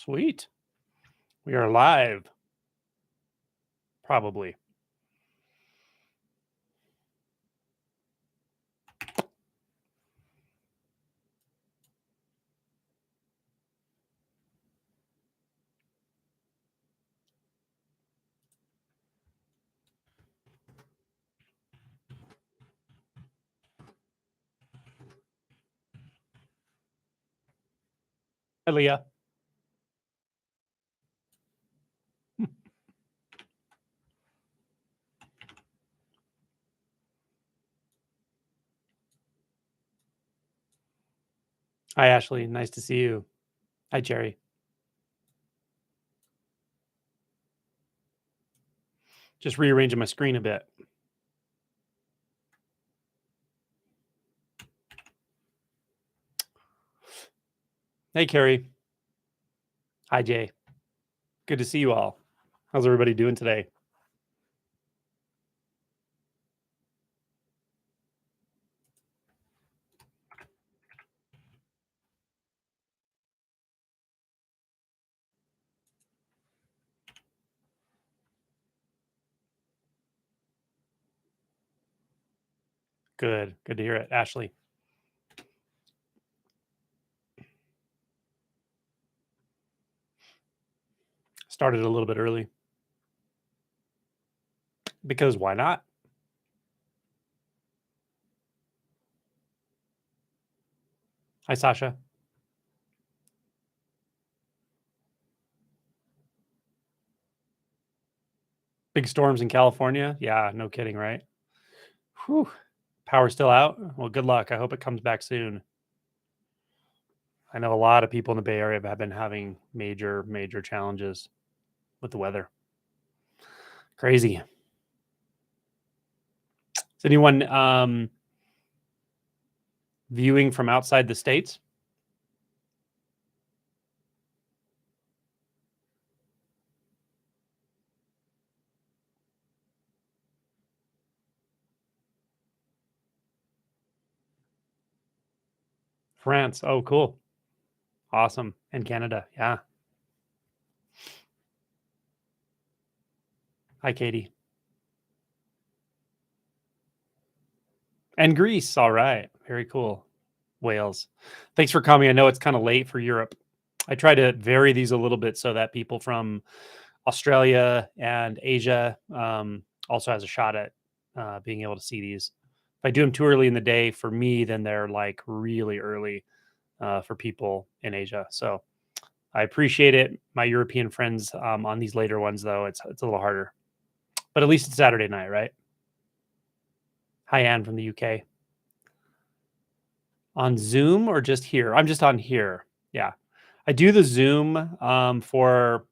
Sweet. We are live. Probably. Hi, Leah. Hi, Ashley. Nice to see you. Hi, Jerry. Just rearranging my screen a bit. Hey, Carrie. Hi, Jay. Good to see you all. How's everybody doing today? Good. Good to hear it. Ashley. Started a little bit early. Because why not? Hi, Sasha. Big storms in California? Yeah, no kidding, right? Whew. Power still out? Well, good luck. I hope it comes back soon. I know a lot of people in the Bay Area have been having major, major challenges with the weather. Crazy. Is anyone viewing from outside the States? France. Oh, cool. Awesome. And Canada. Yeah. Hi, Katie. And Greece. All right. Very cool. Wales. Thanks for coming. I know it's kind of late for Europe. I try to vary these a little bit so that people from Australia and Asia also has a shot at being able to see these. If I do them too early in the day for me, then they're like really early for people in Asia. So I appreciate it. My European friends on these later ones, though, it's a little harder. But at least it's Saturday night, right? Hi, Anne from the UK. On Zoom or just here? I'm just on here. Yeah. I do the Zoom for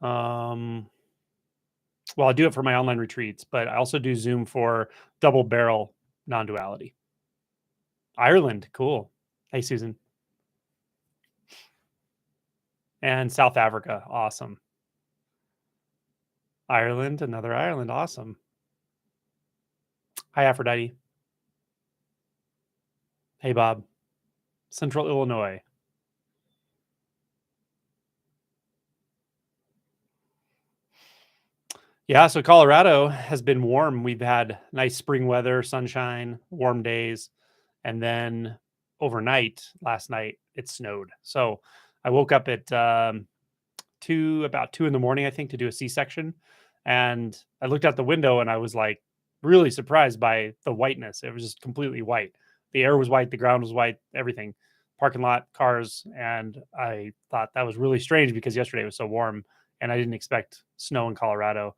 well, I do it for my online retreats, but I also do Zoom for double barrel non-duality. Ireland, cool. Hey, Susan. And South Africa, awesome. Ireland, another Ireland, awesome. Hi, Aphrodite. Hey, Bob. Central Illinois. Yeah, so Colorado has been warm. We've had nice spring weather, sunshine, warm days, and then overnight, last night, it snowed. So I woke up at about 2 in the morning, I think, to do a C-section, and I looked out the window and I was like really surprised by the whiteness. It was just completely white. The air was white, the ground was white, everything. Parking lot, cars, and I thought that was really strange because yesterday it was so warm and I didn't expect snow in Colorado.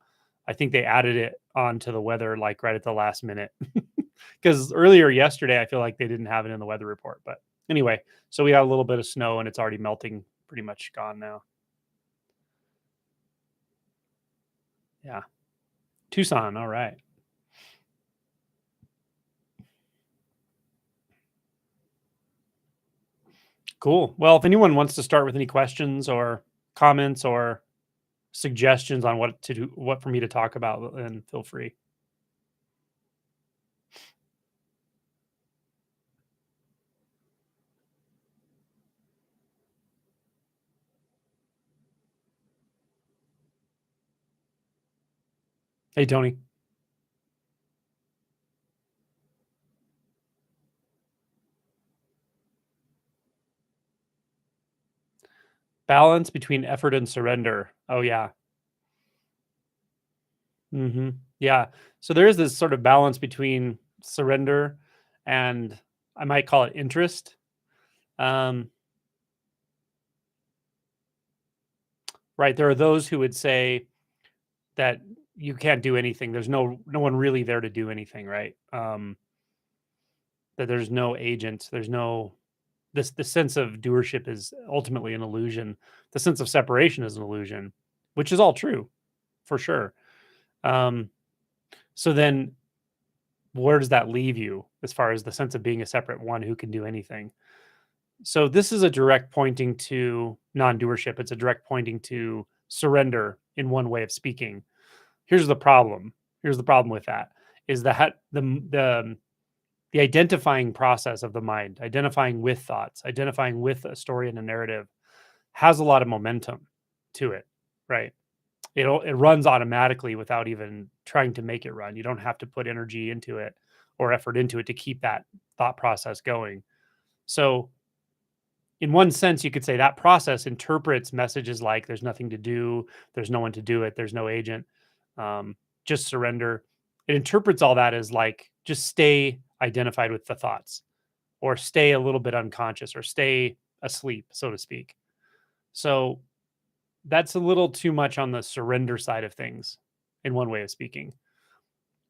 I think they added it onto the weather like right at the last minute. Because earlier yesterday, I feel like they didn't have it in the weather report. But anyway, so we got a little bit of snow and it's already melting, pretty much gone now. Yeah. Tucson. All right. Cool. Well, if anyone wants to start with any questions or comments or suggestions on what to do, what for me to talk about, then feel free. Hey, Tony. Balance between effort and surrender. Oh, yeah. Yeah. So there is this sort of balance between surrender and I might call it interest. Um, right. There are those who would say that you can't do anything. There's no one really there to do anything, right? That there's no agent. There's no this the sense of doership is ultimately an illusion. The sense of separation is an illusion, which is all true for sure. Um, so then where does that leave you as far as the sense of being a separate one who can do anything? So this is a direct pointing to non-doership. It's a direct pointing to surrender in one way of speaking. Here's the problem. Here's the problem with that is that the identifying process of the mind, identifying with thoughts, identifying with a story and a narrative has a lot of momentum to it, right? It runs automatically without even trying to make it run. You don't have to put energy into it or effort into it to keep that thought process going. So in one sense, you could say that process interprets messages like there's nothing to do, there's no one to do it, there's no agent, um, just surrender. It interprets all that as like just stay identified with the thoughts or stay a little bit unconscious or stay asleep, so to speak. So that's a little too much on the surrender side of things, in one way of speaking.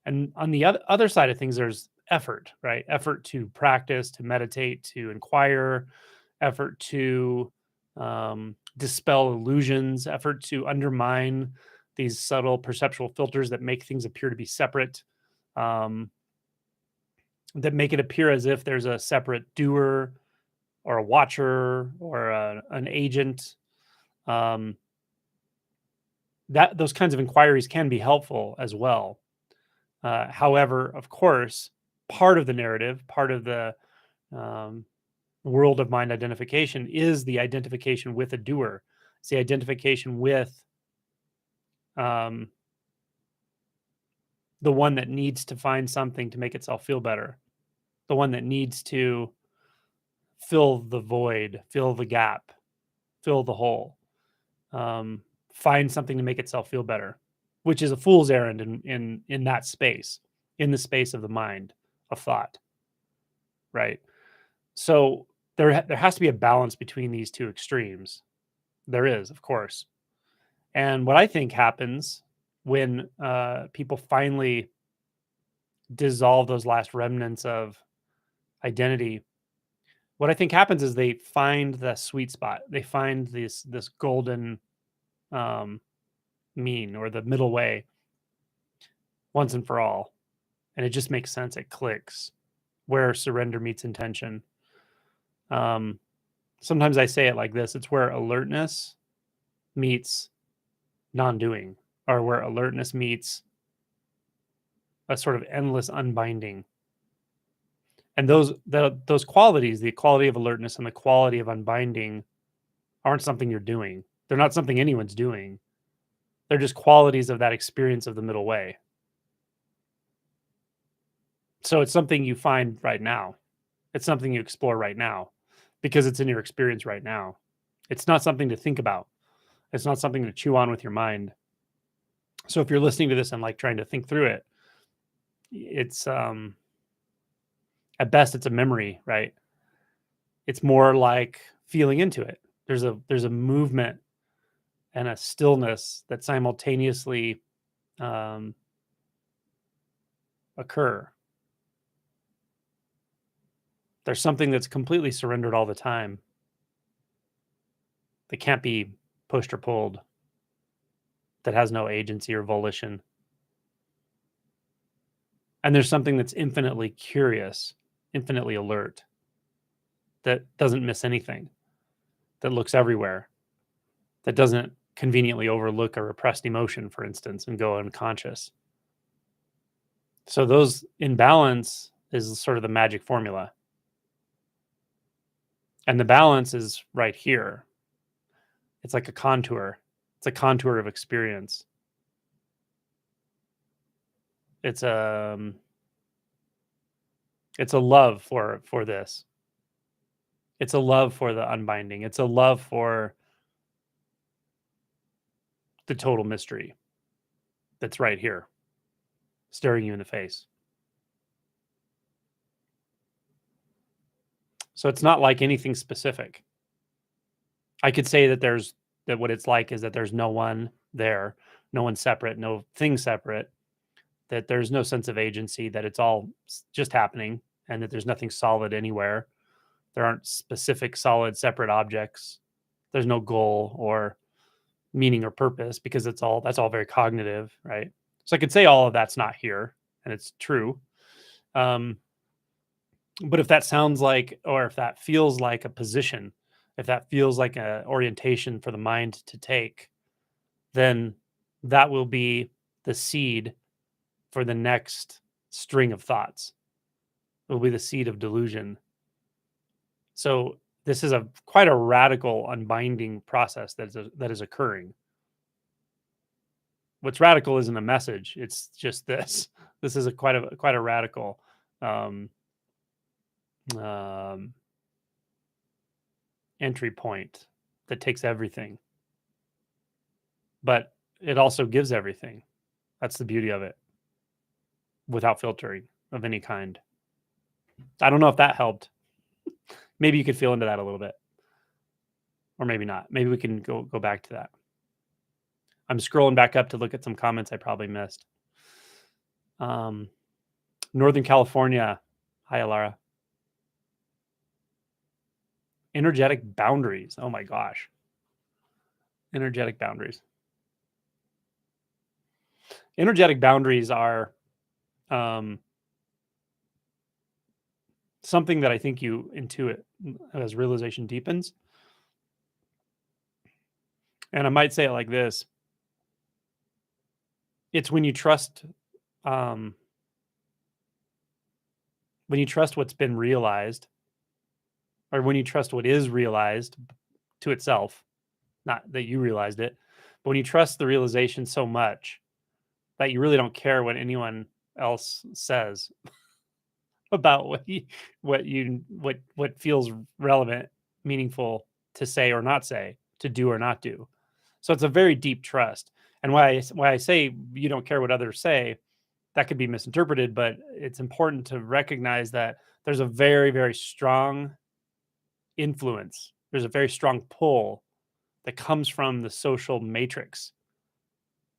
And on the other side of things, there's effort, right? Effort to practice, to meditate, to inquire, effort to dispel illusions, effort to undermine these subtle perceptual filters that make things appear to be separate, um, that make it appear as if there's a separate doer or a watcher or an agent. Um, that those kinds of inquiries can be helpful as well. However, of course, part of the narrative, part of the um, world of mind identification is the identification with a doer. It's the identification with um, the one that needs to find something to make itself feel better, the one that needs to fill the void, fill the gap, fill the hole, um, find something to make itself feel better, which is a fool's errand in that space, in the space of the mind of thought, right? So there has to be a balance between these two extremes. There is, of course. And what I think happens when people finally dissolve those last remnants of identity, what I think happens is they find the sweet spot. They find this golden um, mean or the middle way once and for all, and it just makes sense. It clicks where surrender meets intention. Um, Sometimes I say it like this: it's where alertness meets non-doing, or where alertness meets a sort of endless unbinding. And those qualities, the quality of alertness and the quality of unbinding, aren't something you're doing. They're not something anyone's doing. They're just qualities of that experience of the middle way. So it's something you find right now. It's something you explore right now because it's in your experience right now. It's not something to think about. It's not something to chew on with your mind. So if you're listening to this and like trying to think through it, it's at best it's a memory, right? It's more like feeling into it. There's a movement and a stillness that simultaneously um, occur. There's something that's completely surrendered all the time that can't be pushed or pulled, that has no agency or volition. And there's something that's infinitely curious, infinitely alert, that doesn't miss anything, that looks everywhere, that doesn't conveniently overlook a repressed emotion, for instance, and go unconscious. So those in balance is sort of the magic formula. And the balance is right here. It's like a contour. It's a contour of experience. It's a it's a love for this. It's a love for the unbinding. It's a love for the total mystery that's right here, staring you in the face. So it's not like anything specific. I could say that what it's like is that there's no one there, no one separate, no thing separate, that there's no sense of agency, that it's all just happening, and that there's nothing solid anywhere. There aren't specific, solid, separate objects. There's no goal or meaning or purpose because that's all very cognitive, right? So I could say all of that's not here, and it's true. Um, but if that sounds like, or if that feels like a position, if that feels like a orientation for the mind to take, then that will be the seed for the next string of thoughts. It will be the seed of delusion. So this is a quite a radical unbinding process that is occurring. What's radical isn't a message; it's just this. This is quite a radical um, um, entry point that takes everything, but it also gives everything. That's the beauty of it, without filtering of any kind. I don't know if that helped. Maybe you could feel into that a little bit, or maybe not. Maybe we can go back to that. I'm scrolling back up to look at some comments I probably missed. Um, Northern California. Hi, Alara. Energetic boundaries. Oh my gosh. Energetic boundaries. Energetic boundaries are something that I think you intuit as realization deepens. And I might say it like this: it's um, when you trust what's been realized, or when you trust what is realized to itself, not that you realized it, but when you trust the realization so much that you really don't care what anyone else says about what feels relevant, meaningful to say or not say, to do or not do. So it's a very deep trust. And why I say you don't care what others say, that could be misinterpreted, but it's important to recognize that there's a very, very strong influence. There's a very strong pull that comes from the social matrix,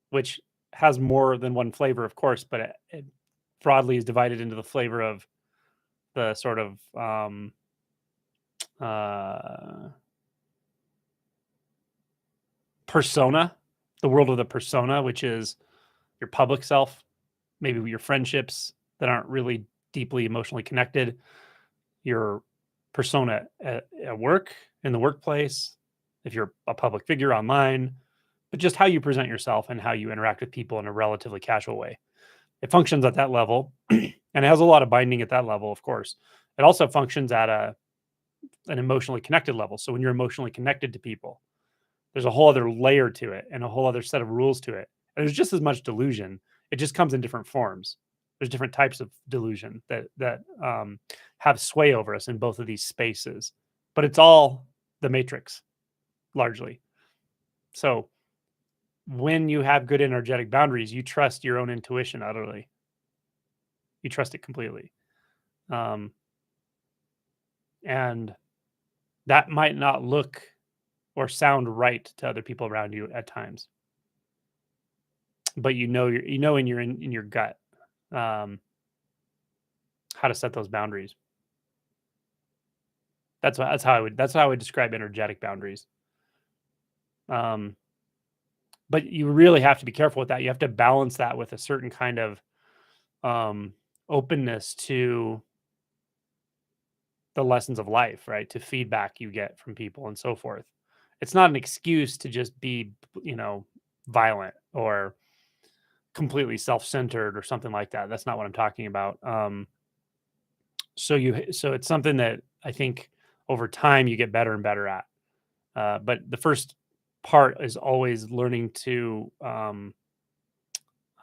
which has more than one flavor, of course, but it broadly is divided into the flavor of the sort of uh, persona, the world of the persona, which is your public self, maybe your friendships that aren't really deeply emotionally connected, your persona at work, in the workplace, if you're a public figure online, but just how you present yourself and how you interact with people in a relatively casual way. It functions at that level, and it has a lot of binding at that level, of course. It also functions at an emotionally connected level. So when you're emotionally connected to people, there's a whole other layer to it and a whole other set of rules to it. And there's just as much delusion. It just comes in different forms. There's different types of delusion that have sway over us in both of these spaces, but it's all the matrix largely. So when you have good energetic boundaries, you trust your own intuition utterly. You trust it completely. Um, and that might not look or sound right to other people around you at times, but you know in your gut um, how to set those boundaries. That's how I would describe energetic boundaries. Um, but you really have to be careful with that. You have to balance that with a certain kind of um, openness to the lessons of life, right? To feedback you get from people and so forth. It's not an excuse to just be, violent or completely self-centered or something like that. That's not what I'm talking about. So it's something that I think over time you get better and better at. But the first part is always learning to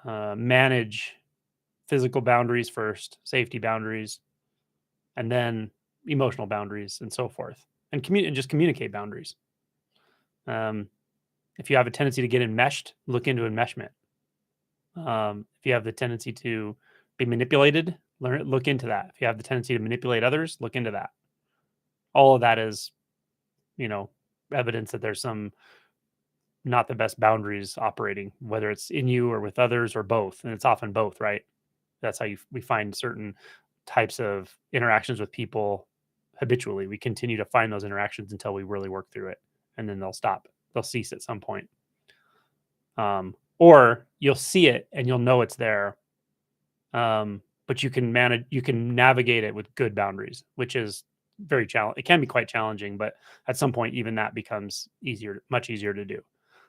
manage physical boundaries first, safety boundaries, and then emotional boundaries and so forth. And just communicate boundaries. Um, if you have a tendency to get enmeshed, look into enmeshment. If you have the tendency to be manipulated, look into that. If you have the tendency to manipulate others, look into that. All of that is, you know, evidence that there's some not the best boundaries operating, whether it's in you or with others or both. And it's often both, right? That's how we find certain types of interactions with people habitually. We continue to find those interactions until we really work through it, and then they'll stop. They'll cease at some point. Or you'll see it and you'll know it's there, but you can navigate it with good boundaries, which is very challenging. It can be quite challenging, but at some point, even that becomes much easier to do.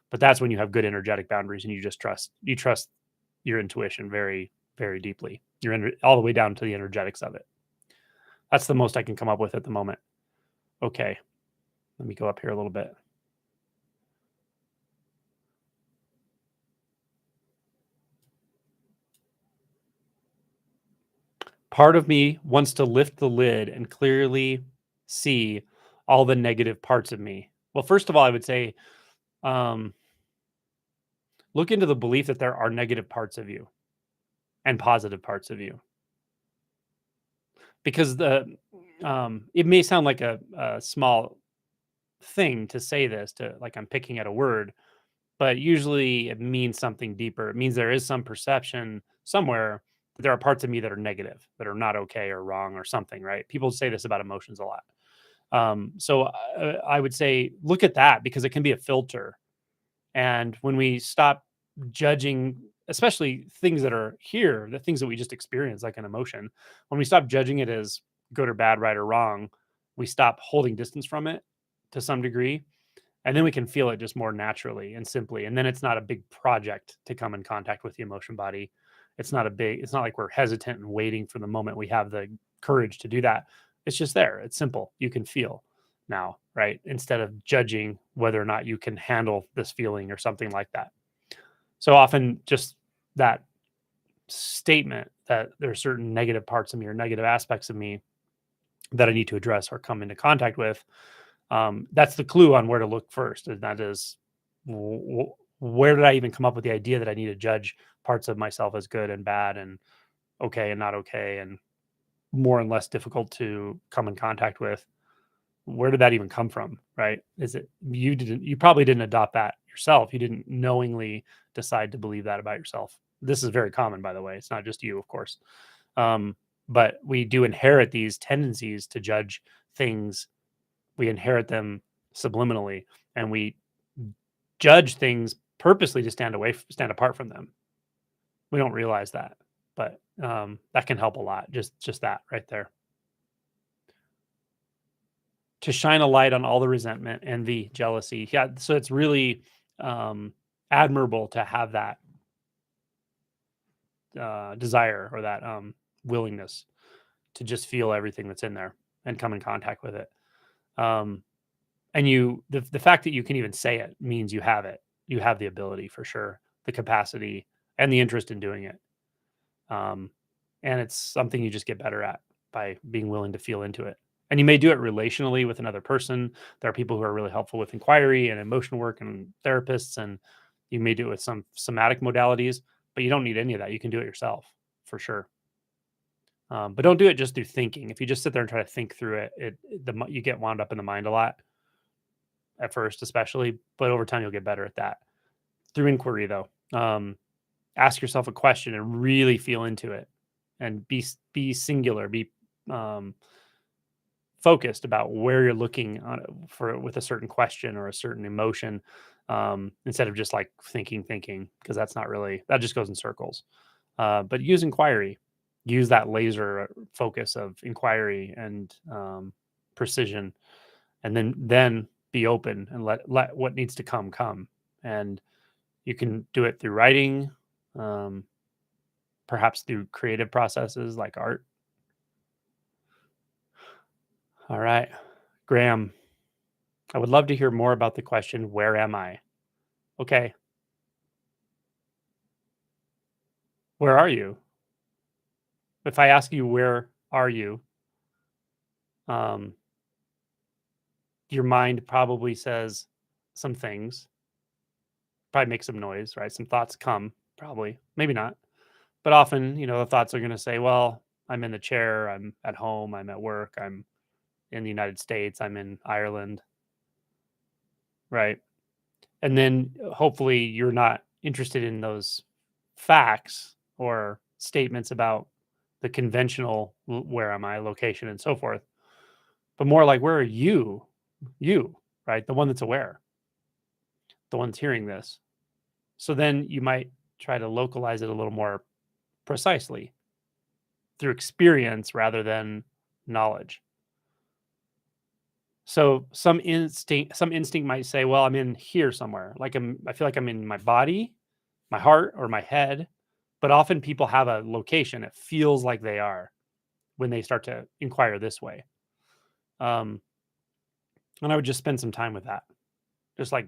But that's when you have good energetic boundaries and you trust your intuition very, very deeply. All the way down to the energetics of it. That's the most I can come up with at the moment. Okay. Let me go up here a little bit. Part of me wants to lift the lid and clearly see all the negative parts of me. Well, first of all, I would say, um, look into the belief that there are negative parts of you and positive parts of you. Because it may sound like a small thing to say this, to like I'm picking at a word, but usually it means something deeper. It means there is some perception somewhere that there are parts of me that are negative, that are not okay or wrong or something, right? People say this about emotions a lot. So I would say look at that because it can be a filter. And when we stop judging, especially things that are here, the things that we just experience, like an emotion, when we stop judging it as good or bad, right or wrong, we stop holding distance from it to some degree. And then we can feel it just more naturally and simply. And then it's not a big project to come in contact with the emotion body. It's not like we're hesitant and waiting for the moment we have the courage to do that. It's just there. It's simple. You can feel now, right? Instead of judging whether or not you can handle this feeling or something like that. So often just that statement that there are certain negative parts of me or negative aspects of me that I need to address or come into contact with, that's the clue on where to look first. And that is, where did I even come up with the idea that I need to judge parts of myself as good and bad and okay and not okay and more and less difficult to come in contact with? Where did that even come from? Right? Is it you probably didn't adopt that yourself. You didn't knowingly decide to believe that about yourself. This is very common, by the way. It's not just you, of course. Um, but we do inherit these tendencies to judge things. We inherit them subliminally, and we judge things purposely to stand apart from them. We don't realize that, but that can help a lot. Just that right there. To shine a light on all the resentment, envy, jealousy. Yeah, so it's really admirable to have that desire or that willingness to just feel everything that's in there and come in contact with it. Um, and the fact that you can even say it means you have it. You have the ability for sure, the capacity and the interest in doing it. Um, and it's something you just get better at by being willing to feel into it. And you may do it relationally with another person. There are people who are really helpful with inquiry and emotional work and therapists, and you may do it with some somatic modalities, but you don't need any of that. You can do it yourself for sure. But don't do it just through thinking. If you just sit there and try to think through it, you get wound up in the mind a lot at first, especially, but over time you'll get better at that through inquiry, though. Ask yourself a question and really feel into it, and be singular, be um, focused about where you're looking on for with a certain question or a certain emotion, instead of just like thinking, because that just goes in circles. But use inquiry, use that laser focus of inquiry and precision, and then be open and let what needs to come. And you can do it through writing, um, perhaps through creative processes like art. All right, Graham, I would love to hear more about the question, where am I? Okay, where are you? If I ask you, where are you? Um, your mind probably says some things, probably makes some noise, right? Some thoughts come, probably, maybe not. But often, the thoughts are going to say, well, I'm in the chair, I'm at home, I'm at work, I'm in the United States, I'm in Ireland, right? And then hopefully you're not interested in those facts or statements about the conventional where am I location and so forth, but more like, where are you? You, right? The one that's aware, the one that's hearing this. So then you might try to localize it a little more precisely through experience rather than knowledge. So some instinct might say, well, I'm in here somewhere. Like I feel like I'm in my body, my heart, or my head. But often people have a location. It feels like they are when they start to inquire this way. Um, and I would just spend some time with that. Just like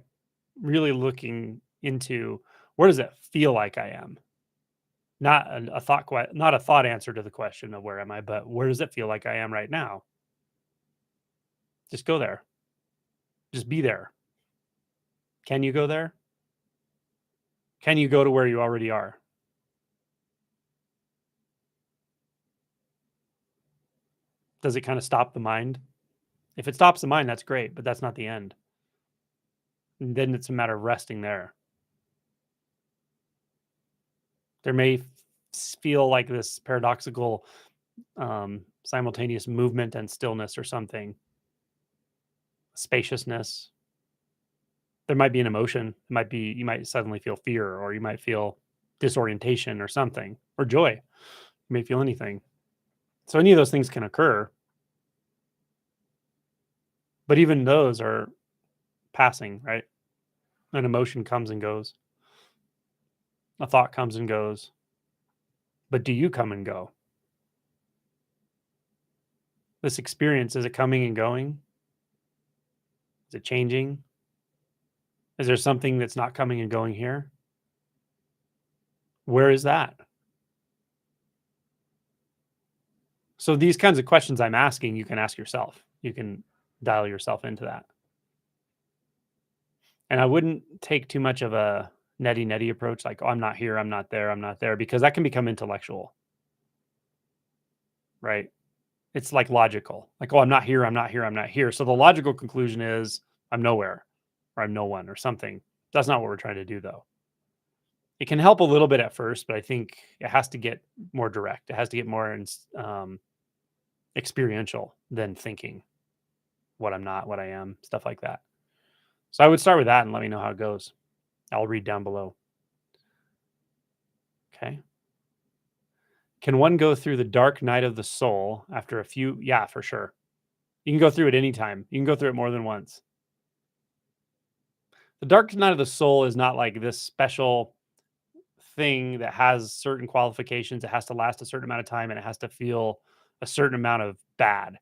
really looking into, where does it feel like I am? Not not a thought answer to the question of where am I, but where does it feel like I am right now? Just go there. Just be there. Can you go there? Can you go to where you already are? Does it kind of stop the mind? If it stops the mind, that's great, but that's not the end. And then it's a matter of resting there. There may feel like this paradoxical, simultaneous movement and stillness or something, spaciousness. There might be an emotion. It might be, you might suddenly feel fear, or you might feel disorientation or something, or joy. You may feel anything. So any of those things can occur, but even those are passing, right? An emotion comes and goes. A thought comes and goes. But do you come and go? This experience, is it coming and going? Is it changing? Is there something that's not coming and going here? Where is that? So these kinds of questions I'm asking, you can ask yourself. You can dial yourself into that. And I wouldn't take too much of a netty netty approach, like, oh, I'm not here, I'm not there, I'm not there, because that can become intellectual, right? It's like logical. Like, oh, I'm not here, I'm not here, I'm not here. So the logical conclusion is I'm nowhere, or I'm no one, or something. That's not what we're trying to do, though. It can help a little bit at first, but I think it has to get more direct. It has to get more experiential than thinking what I'm not, what I am, stuff like that. So I would start with that and let me know how it goes. I'll read down below. Okay. Can one go through the dark night of the soul after a few? Yeah, for sure. You can go through it anytime. You can go through it more than once. The dark night of the soul is not like this special thing that has certain qualifications. It has to last a certain amount of time, and it has to feel a certain amount of bad,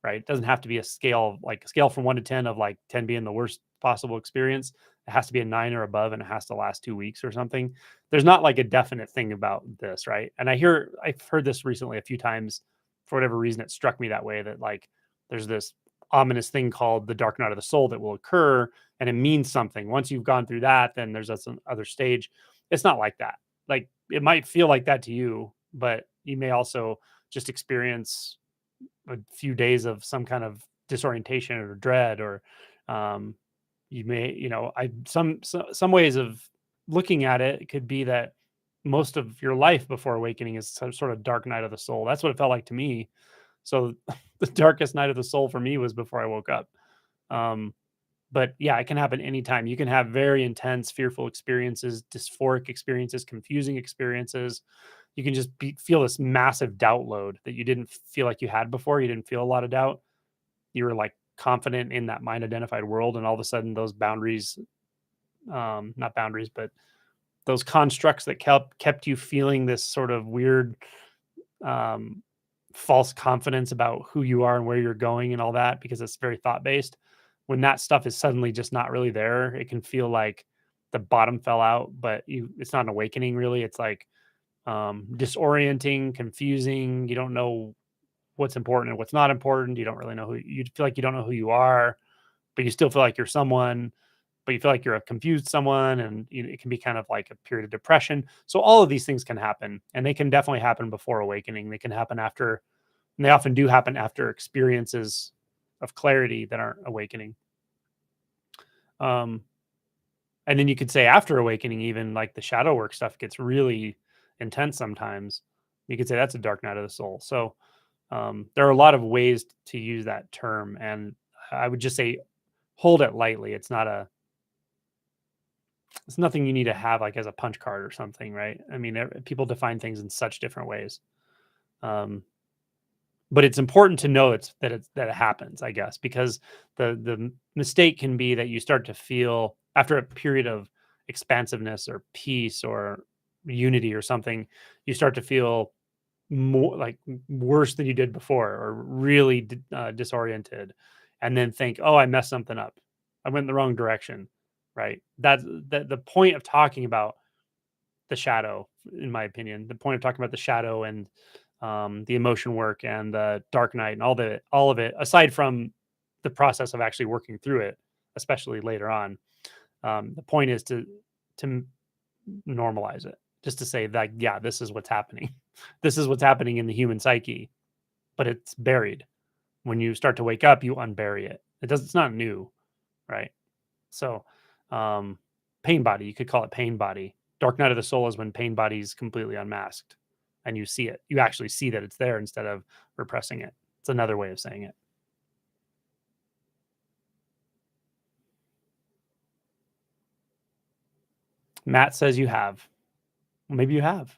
right? It doesn't have to be a scale, like a scale from 1 to 10, of like 10 being the worst possible experience. It has to be a 9 or above, and it has to last 2 weeks or something. There's not like a definite thing about this, right? And I've heard this recently a few times. For whatever reason, it struck me that way, that like there's this ominous thing called the dark night of the soul that will occur, and it means something. Once you've gone through that, then there's this other stage. It's not like that. Like, it might feel like that to you, but you may also just experience a few days of some kind of disorientation or dread, or um, you may, some ways of looking at it could be that most of your life before awakening is some sort of dark night of the soul. That's what it felt like to me. So the darkest night of the soul for me was before I woke up. Um, but yeah, it can happen anytime. You can have very intense, fearful experiences, dysphoric experiences, confusing experiences. You can just feel this massive doubt load that you didn't feel like you had before. You didn't feel a lot of doubt. You were like confident in that mind identified world. And all of a sudden, those boundaries, not boundaries, but those constructs that kept you feeling this sort of weird, um, false confidence about who you are and where you're going and all that, because it's very thought based. When that stuff is suddenly just not really there, it can feel like the bottom fell out, but it's not an awakening really. It's like, disorienting, confusing. You don't know what's important and what's not important. You don't really know you feel like you don't know who you are, but you still feel like you're someone, but you feel like you're a confused someone, and it can be kind of like a period of depression. So all of these things can happen, and they can definitely happen before awakening. They can happen after, and they often do happen after experiences of clarity that aren't awakening. Um, and then you could say after awakening, even like the shadow work stuff gets really intense sometimes. You could say that's a dark night of the soul. So there are a lot of ways to use that term, and I would just say hold it lightly. It's nothing you need to have like as a punch card or something, right? I mean, people define things in such different ways. Um, but it's important to know that it happens, I guess, because the mistake can be that you start to feel after a period of expansiveness or peace or unity or something, you start to feel more like worse than you did before, or really disoriented, and then think, oh, I messed something up, I went in the wrong direction, right? That's the point of talking about the shadow, in my opinion. The point of talking about the shadow and the emotion work and the dark night and all of it, aside from the process of actually working through it, especially later on. The point is to normalize it, just to say that, yeah, this is what's happening. This is what's happening in the human psyche, but it's buried. When you start to wake up, you unbury it. It's not new, right? So, um, pain body, you could call it pain body. Dark night of the soul is when pain body is completely unmasked and you see it. You actually see that it's there instead of repressing it. It's another way of saying it. Matt says you have. Well, maybe you have.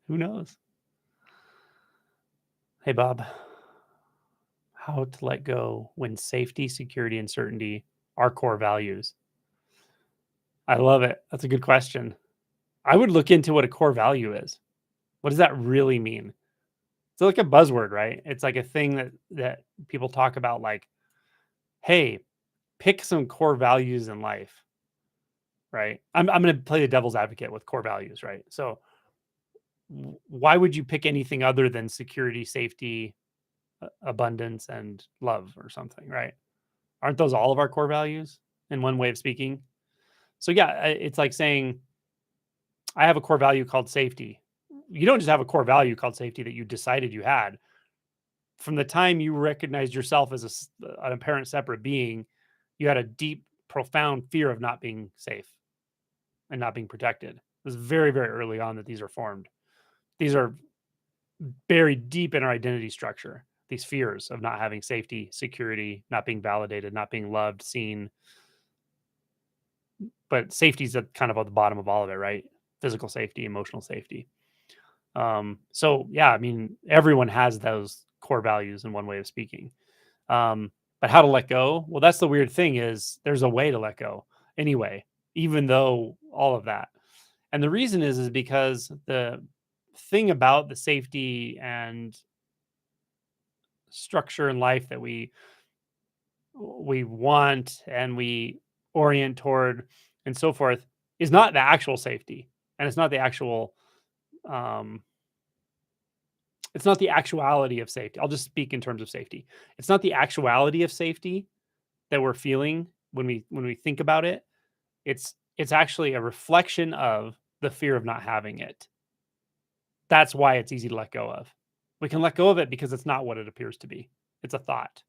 Who knows? Hey, Bob. How to let go when safety, security, and certainty are core values? I love it. That's a good question. I would look into what a core value is. What does that really mean? It's like a buzzword, right? It's like a thing that people talk about, like, hey, pick some core values in life, right? I'm going to play the devil's advocate with core values, right? So why would you pick anything other than security, safety, abundance, and love or something, right? Aren't those all of our core values in one way of speaking? So yeah, it's like saying I have a core value called safety. You don't just have a core value called safety that you decided you had. From the time you recognized yourself as an apparent separate being, you had a deep, profound fear of not being safe and not being protected. It was very, very early on that these are formed. These are buried deep in our identity structure. These fears of not having safety, security, not being validated, not being loved, seen. But safety is at kind of at the bottom of all of it, right? Physical safety, emotional safety. So yeah, I mean, everyone has those core values in one way of speaking. But how to let go? Well, that's the weird thing is there's a way to let go anyway, even though all of that. And the reason is because the thing about the safety and structure in life that we want and we orient toward and so forth is not the actual safety, and um it's not the actuality of safety. I'll just speak in terms of safety. It's not the actuality of safety that we're feeling when we think about it. It's actually a reflection of the fear of not having it. That's why it's easy to let go of. We can let go of it because it's not what it appears to be. It's a thought,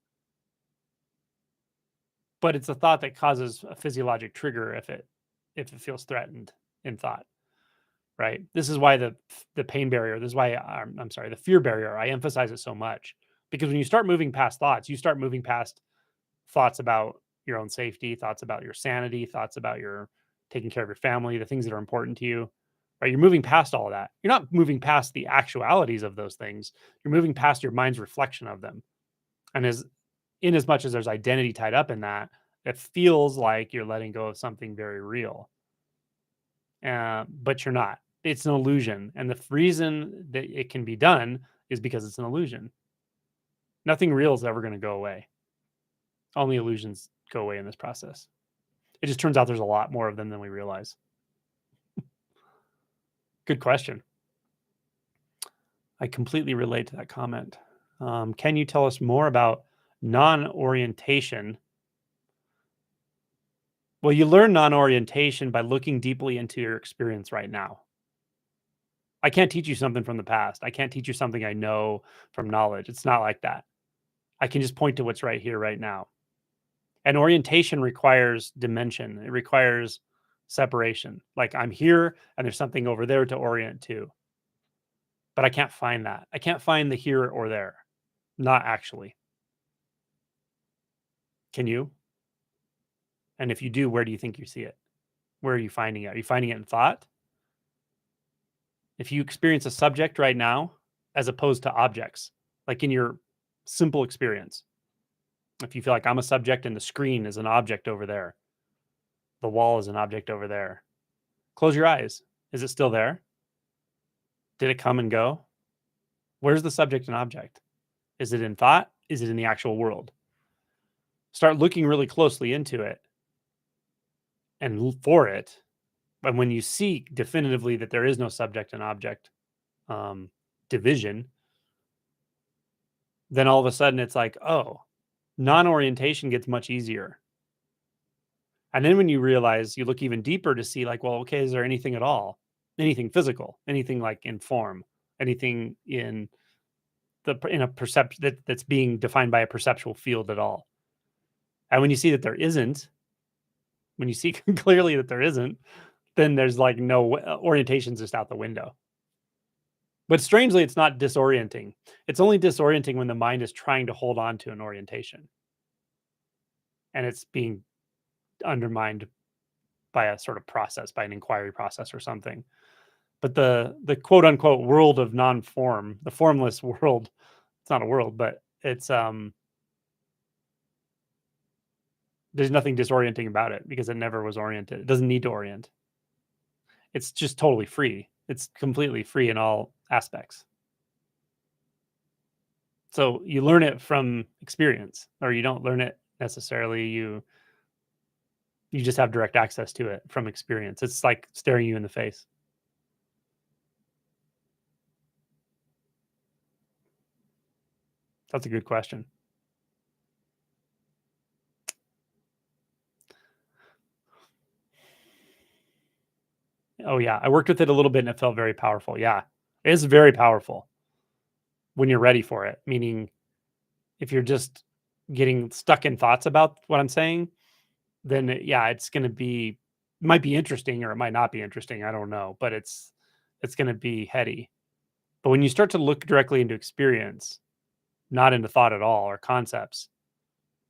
but it's a thought that causes a physiologic trigger if it feels threatened in thought, right? This is why the pain barrier. This is why I'm sorry, the fear barrier. I emphasize it so much because when you start moving past thoughts, you start moving past thoughts about your own safety, thoughts about your sanity, thoughts about your taking care of your family, the things that are important to you. Right? You're moving past all of that. You're not moving past the actualities of those things. You're moving past your mind's reflection of them. And as in as much as there's identity tied up in that, it feels like you're letting go of something very real. But you're not. It's an illusion. And the reason that it can be done is because it's an illusion. Nothing real is ever going to go away. Only illusions go away in this process. It just turns out there's a lot more of them than we realize. Good question. I completely relate to that comment. Can you tell us more about non-orientation? Well, you learn non-orientation by looking deeply into your experience right now. I can't teach you something from the past. I can't teach you something I know from knowledge. It's not like that. I can just point to what's right here, right now. And orientation requires dimension. It requires separation. Like I'm here and there's something over there to orient to, but I can't find that. I can't find the here or there. Not actually. Can you? And if you do, where do you think you see it? Where are you finding it? Are you finding it in thought? If you experience a subject right now, as opposed to objects, like in your simple experience, if you feel like I'm a subject and the screen is an object over there, the wall is an object over there, close your eyes. Is it still there? Did it come and go? Where's the subject and object? Is it in thought? Is it in the actual world? Start looking really closely into it and for it. And when you see definitively that there is no subject and object um, division, then all of a sudden it's like, oh, non-orientation gets much easier. And then when you realize, you look even deeper to see like, well, okay, is there anything at all? Anything physical, anything like in form, anything in a perception that's being defined by a perceptual field at all. And when you see that there isn't, when you see clearly that there isn't, then there's like no orientation's just out the window. But strangely, it's not disorienting. It's only disorienting when the mind is trying to hold on to an orientation and it's being undermined by a sort of process, by an inquiry process or something. But the quote unquote world of non-form, the formless world, it's not a world, but it's there's nothing disorienting about it because it never was oriented. It doesn't need to orient. It's just totally free. It's completely free in all aspects. So you learn it from experience, or you don't learn it necessarily. You just have direct access to it from experience. It's like staring you in the face. That's a good question. Oh yeah, I worked with it a little bit and it felt very powerful. Yeah, it is very powerful when you're ready for it. Meaning, if you're just getting stuck in thoughts about what I'm saying, then yeah, it's going to be might be interesting or it might not be interesting. I don't know, but it's going to be heady. But when you start to look directly into experience, not into thought at all or concepts,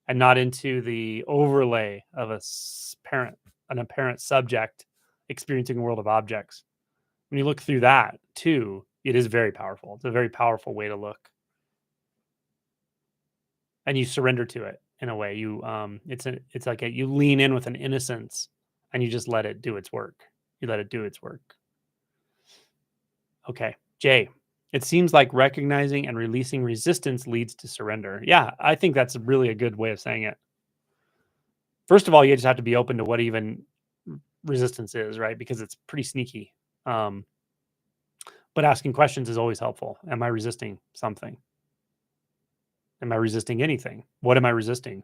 and not into the overlay of an apparent subject experiencing a world of objects. When you look through that too, it is very powerful. It's a very powerful way to look, and you surrender to it in a way. It's like you lean in with an innocence, and you just let it do its work. You let it do its work. Okay, Jay. It seems like recognizing and releasing resistance leads to surrender. Yeah, I think that's really a good way of saying it. First of all, you just have to be open to what even resistance is, right? Because it's pretty sneaky. Um, but asking questions is always helpful. Am I resisting something? Am I resisting anything? What am I resisting?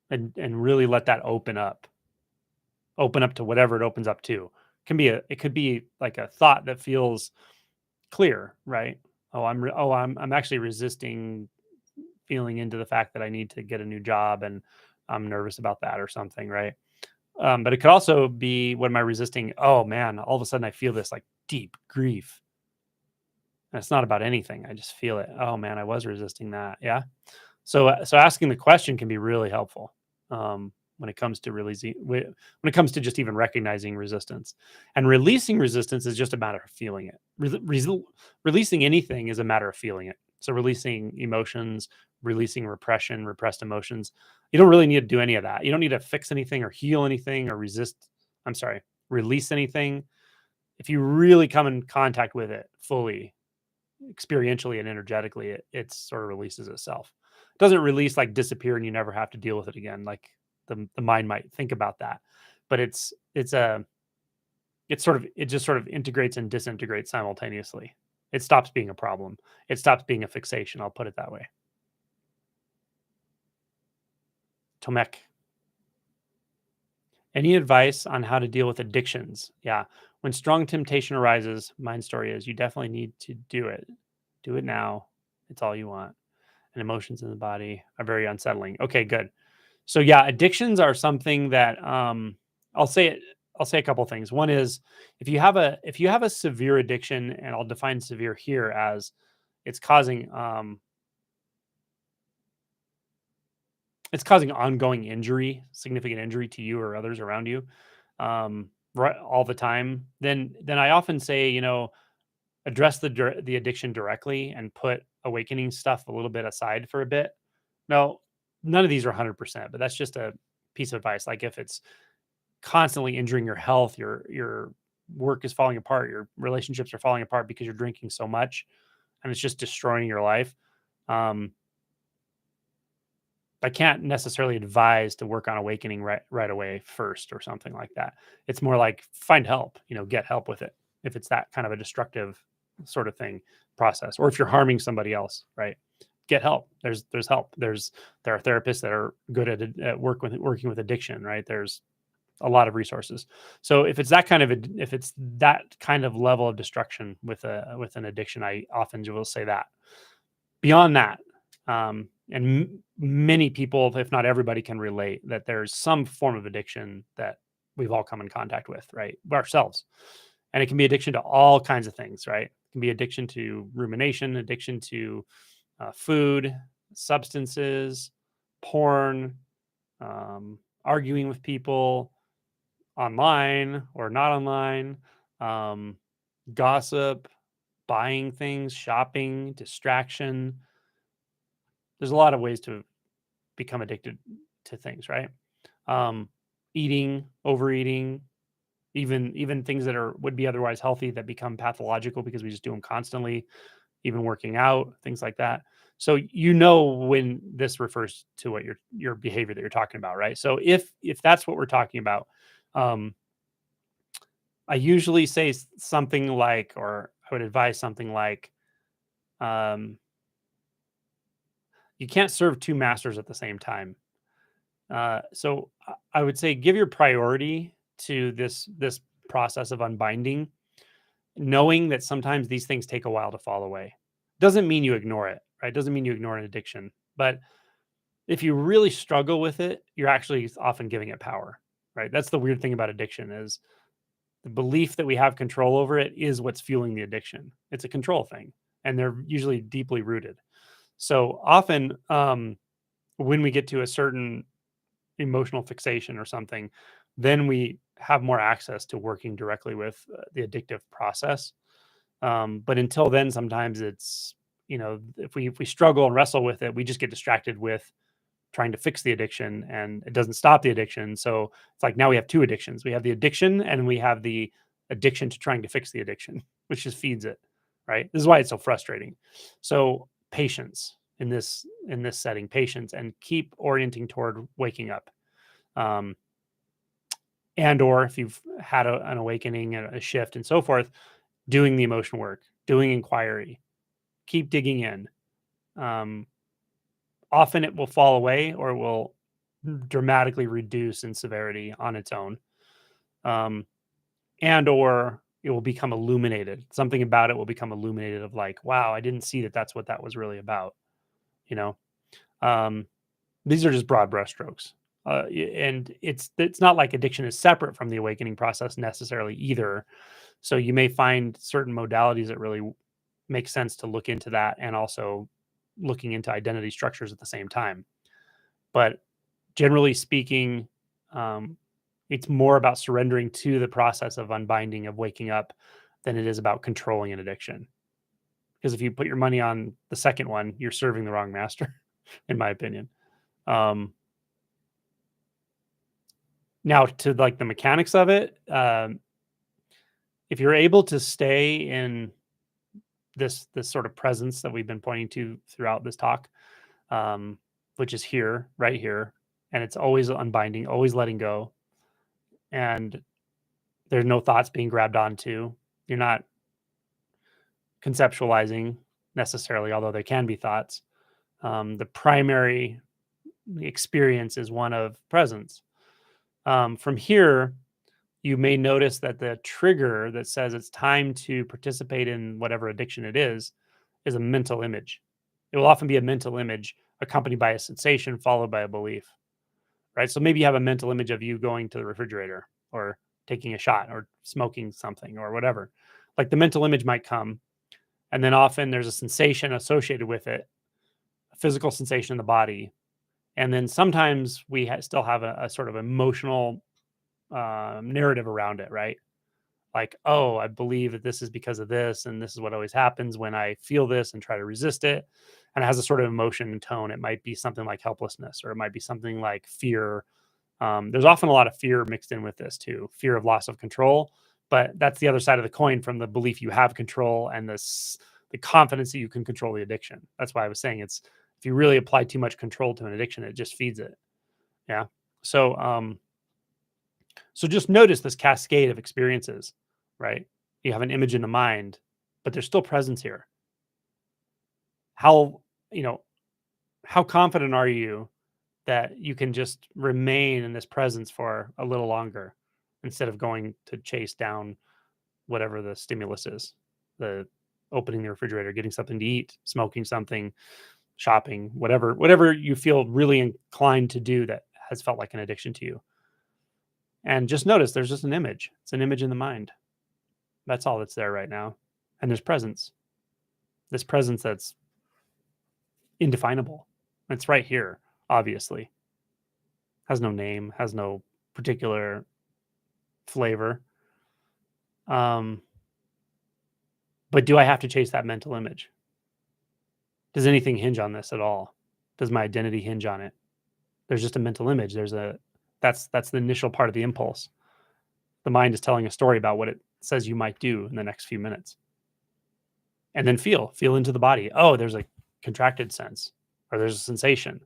And really let that open up. Open up to whatever it opens up to. It could be like a thought that feels clear, right? I'm actually resisting feeling into the fact that I need to get a new job and I'm nervous about that or something, right? But it could also be, what am I resisting? Oh man, all of a sudden I feel this like deep grief. And it's not about anything. I just feel it. Oh man, I was resisting that. Yeah. So asking the question can be really helpful when it comes to when it comes to just even recognizing resistance. And releasing resistance is just a matter of feeling it. Releasing anything is a matter of feeling it. So releasing emotions, releasing repressed emotions. You don't really need to do any of that. You don't need to fix anything or heal anything or release anything. If you really come in contact with it fully, experientially and energetically, it sort of releases itself. It doesn't release like disappear and you never have to deal with it again. Like the mind might think about that, but it just sort of integrates and disintegrates simultaneously. It stops being a problem. It stops being a fixation. I'll put it that way. Tomek, any advice on how to deal with addictions? Yeah. When strong temptation arises, mine story is you definitely need to do it. Do it now. It's all you want. And emotions in the body are very unsettling. Okay, good. So yeah, addictions are something that I'll say it I'll say a couple things. One is if you have a severe addiction, and I'll define severe here as it's causing ongoing injury, significant injury to you or others around you, right all the time, then I often say, address the addiction directly and put awakening stuff a little bit aside for a bit. Now, none of these are 100%, but that's just a piece of advice. Like if it's constantly injuring your health, your work is falling apart, your relationships are falling apart because you're drinking so much, and it's just destroying your life. Um, I can't necessarily advise to work on awakening right away first or something like that. It's more like find help, get help with it if it's that kind of a destructive sort of thing process, or if you're harming somebody else, right? Get help. There's help. There are therapists that are good at working with addiction, right? There's a lot of resources. So if it's that kind of level of destruction with an addiction, I often will say that. Beyond that, many people, if not everybody, can relate that there's some form of addiction that we've all come in contact with, right? Ourselves. And it can be addiction to all kinds of things, right? It can be addiction to rumination, addiction to food, substances, porn, arguing with people online or not online, um, gossip, buying things, shopping, distraction. There's a lot of ways to become addicted to things, right? Um, Eating, overeating, even things that would be otherwise healthy that become pathological because we just do them constantly, even working out, things like that. So when this refers to what your behavior that you're talking about, right? So if that's what we're talking about, um, I usually say something like, or I would advise something like, um, you can't serve two masters at the same time. So I would say give your priority to this process of unbinding, knowing that sometimes these things take a while to fall away. Doesn't mean you ignore it, right? Doesn't mean you ignore an addiction, but if you really struggle with it, you're actually often giving it power, right? That's the weird thing about addiction is the belief that we have control over it is what's fueling the addiction. It's a control thing, and they're usually deeply rooted. So often, when we get to a certain emotional fixation or something, then we have more access to working directly with the addictive process. But until then, sometimes it's if we struggle and wrestle with it, we just get distracted with trying to fix the addiction, and it doesn't stop the addiction. So it's like now we have two addictions. We have the addiction and we have the addiction to trying to fix the addiction, which just feeds it. Right. This is why it's so frustrating. So patience in this setting, patience, and keep orienting toward waking up. Um, and or if you've had an awakening, a shift, and so forth, doing the emotional work, doing inquiry, keep digging in. Um, Often it will fall away or it will dramatically reduce in severity on its own. Um, and or it will become illuminated. Something about it will become illuminated of like, wow, I didn't see that that's what that was really about. You know, um, these are just broad brushstrokes. And it's not like addiction is separate from the awakening process necessarily either. So you may find certain modalities that really make sense to look into that, and also looking into identity structures at the same time. But generally speaking, um, it's more about surrendering to the process of unbinding, of waking up, than it is about controlling an addiction. Because if you put your money on the second one, you're serving the wrong master, in my opinion. Um, Now, to like the mechanics of it, if you're able to stay in this sort of presence that we've been pointing to throughout this talk, um, which is here, right here, and it's always unbinding, always letting go, and There's no thoughts being grabbed onto. You're not conceptualizing necessarily, although there can be thoughts. The primary experience is one of presence. From here, you may notice that the trigger that says it's time to participate in whatever addiction it is a mental image. It will often be a mental image accompanied by a sensation followed by a belief, right? So maybe you have a mental image of you going to the refrigerator or taking a shot or smoking something or whatever. Like the mental image might come, and then often there's a sensation associated with it, a physical sensation in the body. And then sometimes we still have a sort of emotional narrative around it, right? Like, oh, I believe that this is because of this, and this is what always happens when I feel this and try to resist it. And it has a sort of emotion and tone. It might be something like helplessness, or it might be something like fear. There's often a lot of fear mixed in with this too, fear of loss of control. But that's the other side of the coin from the belief you have control and the confidence that you can control the addiction. That's why I was saying it's if you really apply too much control to an addiction, it just feeds it. Yeah. So so just notice this cascade of experiences, right? You have an image in the mind, but there's still presence here. How, you know, how confident are you that you can just remain in this presence for a little longer instead of going to chase down whatever the stimulus is? The opening the refrigerator, getting something to eat, smoking something, shopping, whatever you feel really inclined to do that has felt like an addiction to you. And just notice there's just an image. It's an image in the mind. That's all that's there right now. And there's presence. This presence that's indefinable. It's right here, obviously. Has no name, has no particular flavor. Um, but do I have to chase that mental image? Does anything hinge on this at all? Does my identity hinge on it? There's just a mental image. That's the initial part of the impulse. The mind is telling a story about what it says you might do in the next few minutes. And then feel into the body. Oh, there's a contracted sense, or there's a sensation,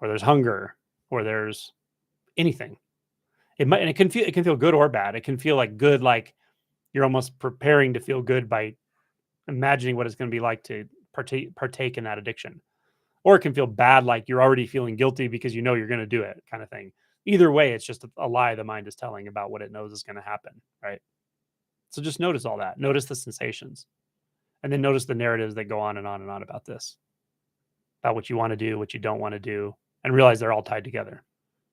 or there's hunger, or there's anything. And it can feel good or bad. It can feel like good, like you're almost preparing to feel good by imagining what it's going to be like to partake in that addiction. Or it can feel bad, like you're already feeling guilty because you know you're going to do it, kind of thing. Either way, it's just a lie the mind is telling about what it knows is going to happen, right? So just notice all that. Notice the sensations, and then notice the narratives that go on and on and on about this, about what you want to do, what you don't want to do, and realize they're all tied together.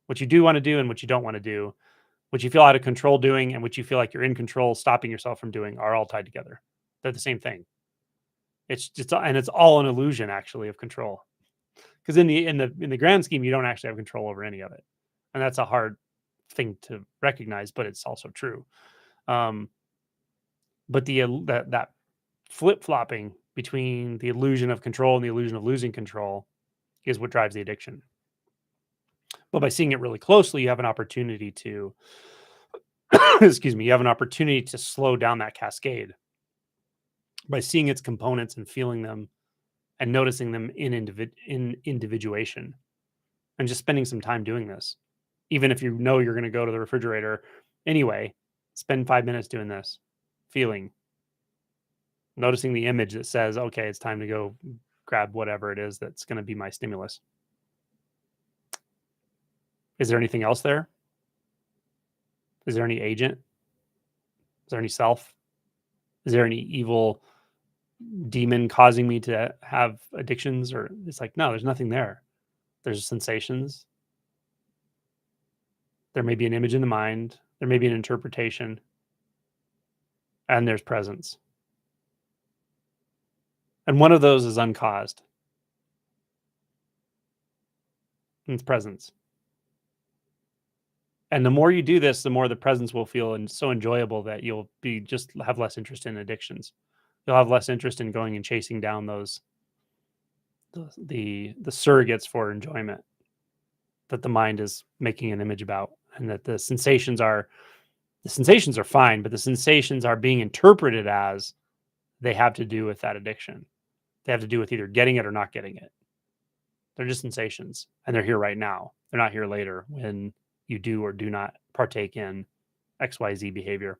What you do want to do and what you don't want to do, what you feel out of control doing and what you feel like you're in control, stopping yourself from doing, are all tied together. They're the same thing. It's all an illusion actually of control. Because in the grand scheme, you don't actually have control over any of it, and that's a hard thing to recognize, but it's also true. Um, but that flip flopping between the illusion of control and the illusion of losing control is what drives the addiction. But by seeing it really closely, you have an opportunity to, excuse me, you have an opportunity to slow down that cascade by seeing its components and feeling them and noticing them in individuation and just spending some time doing this. Even if you know you're going to go to the refrigerator anyway, spend 5 minutes doing this, feeling, noticing the image that says, okay, it's time to go grab whatever it is that's going to be my stimulus. Is there anything else there? Is there any agent? Is there any self? Is there any evil demon causing me to have addictions? Or it's like, no, there's nothing there. There's sensations. There may be an image in the mind. There may be an interpretation. And there's presence. And one of those is uncaused. And it's presence. And the more you do this, the more the presence will feel and so enjoyable that you'll be just have less interest in addictions. You'll have less interest in going and chasing down the surrogates for enjoyment that the mind is making an image about, and that the sensations are fine, but the sensations are being interpreted as they have to do with that addiction. They have to do with either getting it or not getting it. They're just sensations, and they're here right now. They're not here later when you do or do not partake in XYZ behavior.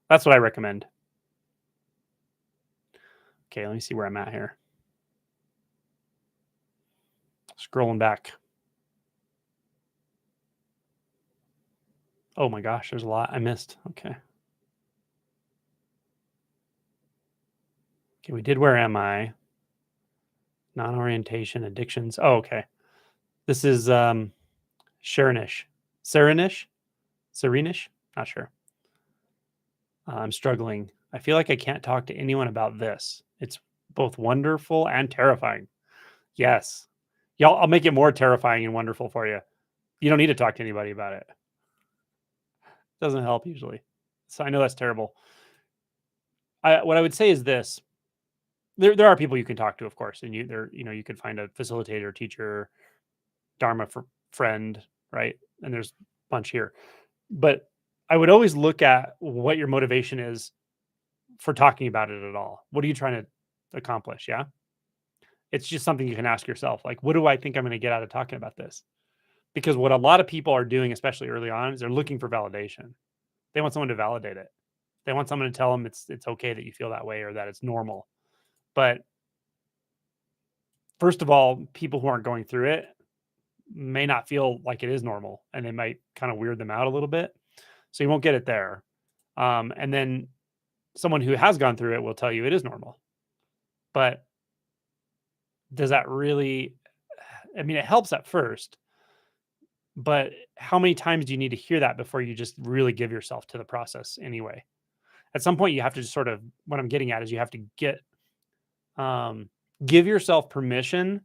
That's what I recommend. Okay, let me see where I'm at here. Scrolling back. Oh my gosh, there's a lot I missed. Okay. Okay, we did where am I? Non-orientation, addictions. Oh, okay. This is Sharinish. Serenish? Serenish? Not sure. I'm struggling. I feel like I can't talk to anyone about this. It's both wonderful and terrifying. Yes. Y'all, I'll make it more terrifying and wonderful for you. You don't need to talk to anybody about it. Doesn't help usually. So I know that's terrible. What I would say is this. There are people you can talk to, of course, and you could find a facilitator, teacher, dharma friend, right? And there's a bunch here. But I would always look at what your motivation is for talking about it at all. What are you trying to accomplish? Yeah. It's just something you can ask yourself. Like, what do I think I'm going to get out of talking about this? Because what a lot of people are doing, especially early on, is they're looking for validation. They want someone to validate it. They want someone to tell them it's okay that you feel that way or that it's normal. But first of all, people who aren't going through it may not feel like it is normal, and they might kind of weird them out a little bit. So you won't get it there. And then someone who has gone through it will tell you it is normal. But does that really, I mean, it helps at first, but how many times do you need to hear that before you just really give yourself to the process anyway? At some point, you have to just sort of, what I'm getting at is you have to um, give yourself permission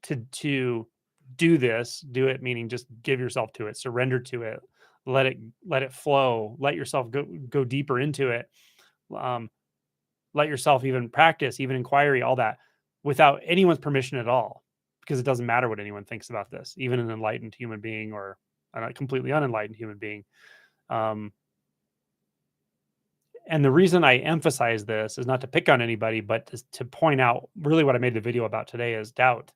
to do this, do it, meaning just give yourself to it, surrender to it, let it flow, let yourself go deeper into it. Um, let yourself even practice, even inquiry, all that without anyone's permission at all, because it doesn't matter what anyone thinks about this, even an enlightened human being or a completely unenlightened human being. Um, and the reason I emphasize this is not to pick on anybody, but to point out really what I made the video about today is doubt.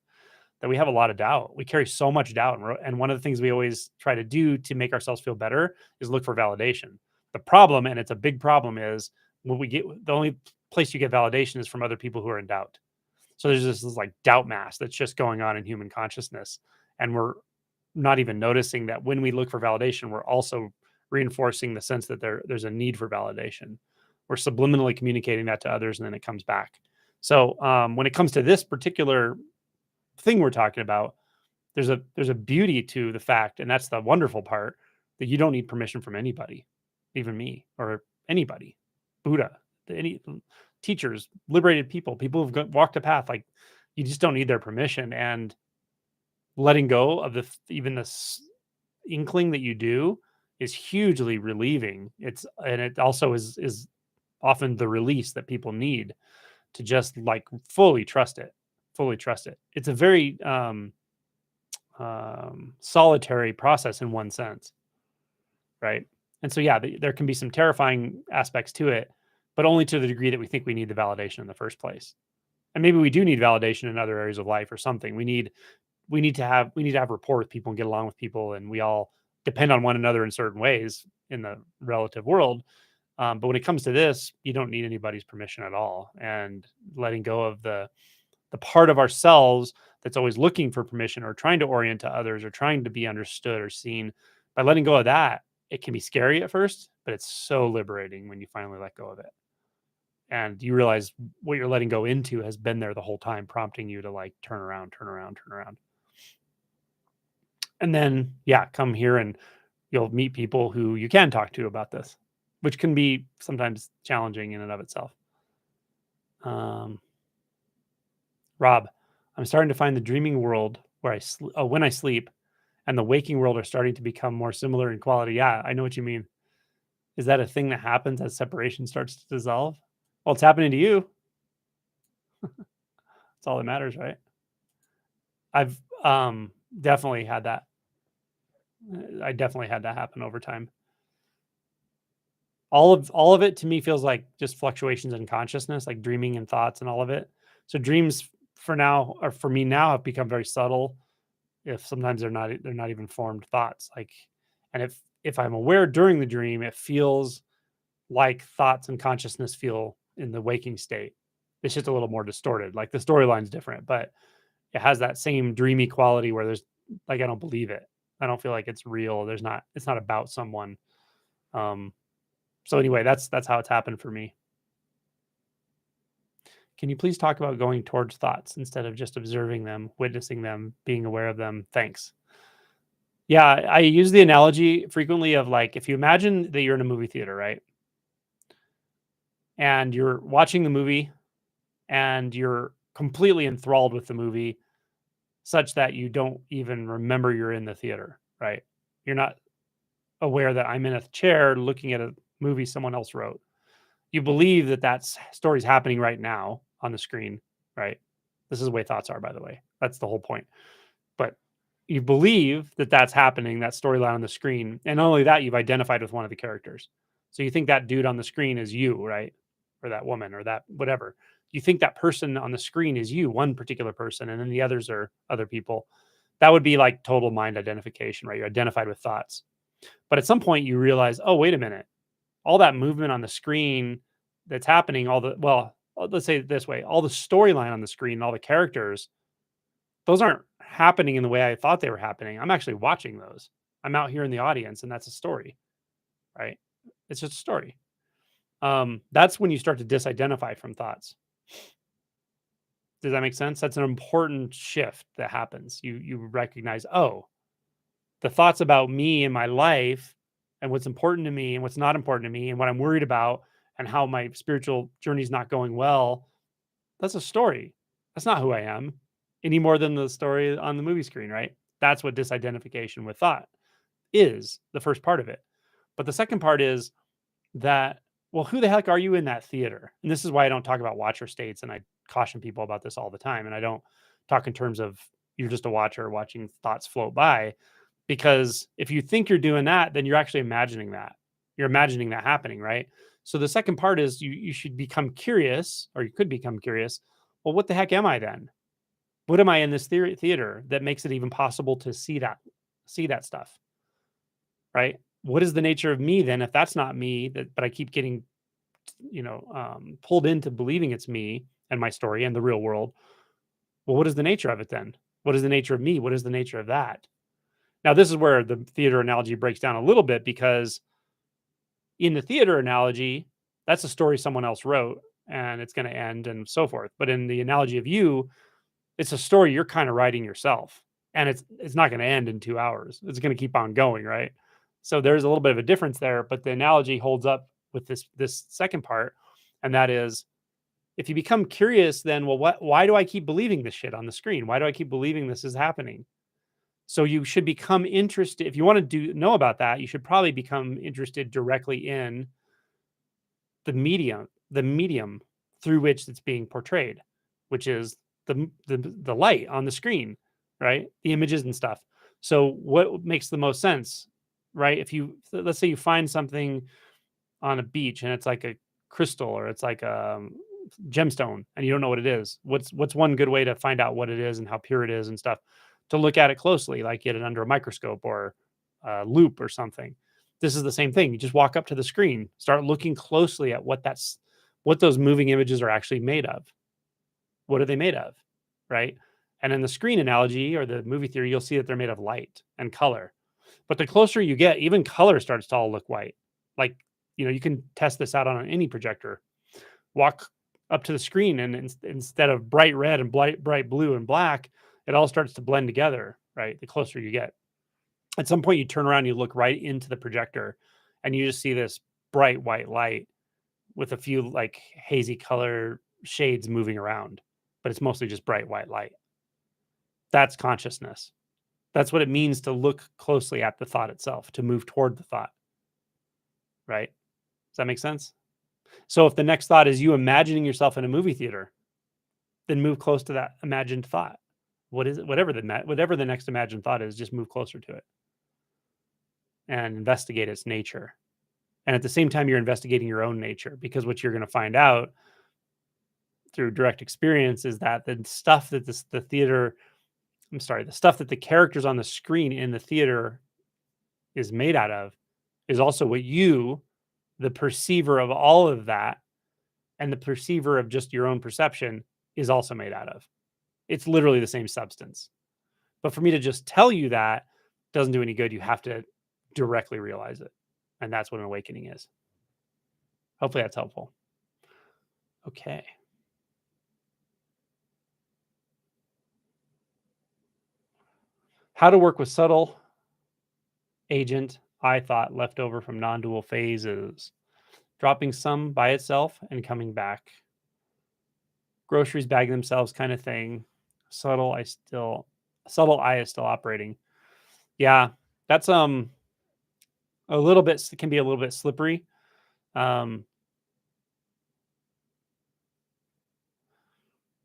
That we have a lot of doubt. We carry so much doubt, and one of the things we always try to do to make ourselves feel better is look for validation. The problem, and it's a big problem, is when we get the only place you get validation is from other people who are in doubt. So there's this like doubt mass that's just going on in human consciousness, and we're not even noticing that when we look for validation, we're also reinforcing the sense that there's a need for validation. We're subliminally communicating that to others, and then it comes back. So when it comes to this particular thing we're talking about, there's a beauty to the fact, and that's the wonderful part, that you don't need permission from anybody, even me or anybody, Buddha, any teachers, liberated people who've walked a path. Like, you just don't need their permission, and letting go of even this inkling that you do is hugely relieving. It also is often the release that people need to just like fully trust it. Fully trust it. It's a very solitary process in one sense, right? And so, yeah, there can be some terrifying aspects to it, but only to the degree that we think we need the validation in the first place. And maybe we do need validation in other areas of life or something. We need to have rapport with people and get along with people, and we all depend on one another in certain ways in the relative world. But when it comes to this, you don't need anybody's permission at all, and letting go of the part of ourselves that's always looking for permission or trying to orient to others or trying to be understood or seen. By letting go of that, it can be scary at first, but it's so liberating when you finally let go of it. And you realize what you're letting go into has been there the whole time, prompting you to like turn around, turn around, turn around. And then, yeah, come here and you'll meet people who you can talk to about this, which can be sometimes challenging in and of itself. Rob, I'm starting to find the dreaming world where when I sleep and the waking world are starting to become more similar in quality. Yeah, I know what you mean. Is that a thing that happens as separation starts to dissolve? Well, it's happening to you. That's all that matters, right? I've definitely had that. I definitely had that happen over time. All of it to me feels like just fluctuations in consciousness, like dreaming and thoughts and all of it. So dreams for now, or for me now, have become very subtle. If sometimes they're not even formed thoughts, like, and if I'm aware during the dream, it feels like thoughts and consciousness feel in the waking state. It's just a little more distorted. Like the storyline's different, but it has that same dreamy quality where there's like I don't believe it. I don't feel like it's real. It's not about someone. Um so anyway, that's how it's happened for me. Can you please talk about going towards thoughts instead of just observing them, witnessing them, being aware of them? Thanks. Yeah, I use the analogy frequently of like if you imagine that you're in a movie theater, right? And you're watching the movie and you're completely enthralled with the movie such that you don't even remember you're in the theater, right? You're not aware that I'm in a chair looking at a movie someone else wrote. You believe that story's happening right now on the screen, right? This is the way thoughts are, by the way. That's the whole point. But you believe that that's happening, that storyline on the screen, and not only that, you've identified with one of the characters. So you think that dude on the screen is you, right? Or that woman, or that whatever. You think that person on the screen is you, one particular person, and then the others are other people. That would be like total mind identification, right? You're identified with thoughts. But at some point, you realize, oh, wait a minute, all that movement on the screen that's happening, let's say it this way, all the storyline on the screen, all the characters, those aren't happening in the way I thought they were happening. I'm actually watching those. I'm out here in the audience, and that's a story, right? It's just a story. That's when you start to disidentify from thoughts. Does that make sense? That's an important shift that happens. You recognize, oh, the thoughts about me and my life and what's important to me and what's not important to me and what I'm worried about and how my spiritual journey is not going well. That's a story. That's not who I am any more than the story on the movie screen, right? That's what disidentification with thought is, the first part of it. But the second part is that, well, who the heck are you in that theater? And this is why I don't talk about watcher states. And I caution people about this all the time. And I don't talk in terms of you're just a watcher watching thoughts float by, because if you think you're doing that, then you're actually imagining that. You're imagining that happening, right? So the second part is you should become curious, or you could become curious. Well, what the heck am I then? What am I in this theater that makes it even possible to see that stuff, right? What is the nature of me then if that's not me? But I keep getting pulled into believing it's me and my story and the real world. Well, what is the nature of it then? What is the nature of me? What is the nature of that? Now, this is where the theater analogy breaks down a little bit, because in the theater analogy, that's a story someone else wrote and it's going to end and so forth. But in the analogy of you, it's a story you're kind of writing yourself, and it's not going to end in 2 hours. It's going to keep on going, right? So there's a little bit of a difference there, but the analogy holds up with this second part, and that is, if you become curious, then well, why do I keep believing this shit on the screen? Why do I keep believing this is happening? So you should become interested. If you want to know about that, you should probably become interested directly in the medium through which it's being portrayed, which is the light on the screen, right? The images and stuff. So what makes the most sense, right? If you let's say you find something on a beach and it's like a crystal or it's like a gemstone and you don't know what it is. What's one good way to find out what it is and how pure it is and stuff? To look at it closely, like get it under a microscope or a loop or something. This is the same thing. You just walk up to the screen, start looking closely at what those moving images are actually made of. What are they made of? Right? And in the screen analogy or the movie theory, you'll see that they're made of light and color. But the closer you get, even color starts to all look white. Like, you can test this out on any projector. Walk up to the screen, and instead of bright red and bright blue and black, it all starts to blend together, right? The closer you get. At some point, you turn around, you look right into the projector, and you just see this bright white light with a few like hazy color shades moving around, but it's mostly just bright white light. That's consciousness. That's what it means to look closely at the thought itself, to move toward the thought, right? Does that make sense? So if the next thought is you imagining yourself in a movie theater, then move close to that imagined thought. What is it? Whatever the next imagined thought is, just move closer to it and investigate its nature. And at the same time, you're investigating your own nature, because what you're going to find out through direct experience is that the stuff that the stuff that the characters on the screen in the theater is made out of is also what you, the perceiver of all of that, and the perceiver of just your own perception is also made out of. It's literally the same substance. But for me to just tell you that doesn't do any good. You have to directly realize it. And that's what an awakening is. Hopefully that's helpful. Okay. How to work with subtle agent I thought left over from non dual phases, dropping some by itself and coming back. Groceries bagging themselves kind of thing. Subtle I still subtle I is still operating. Yeah, that's a little bit can be a little bit slippery. Um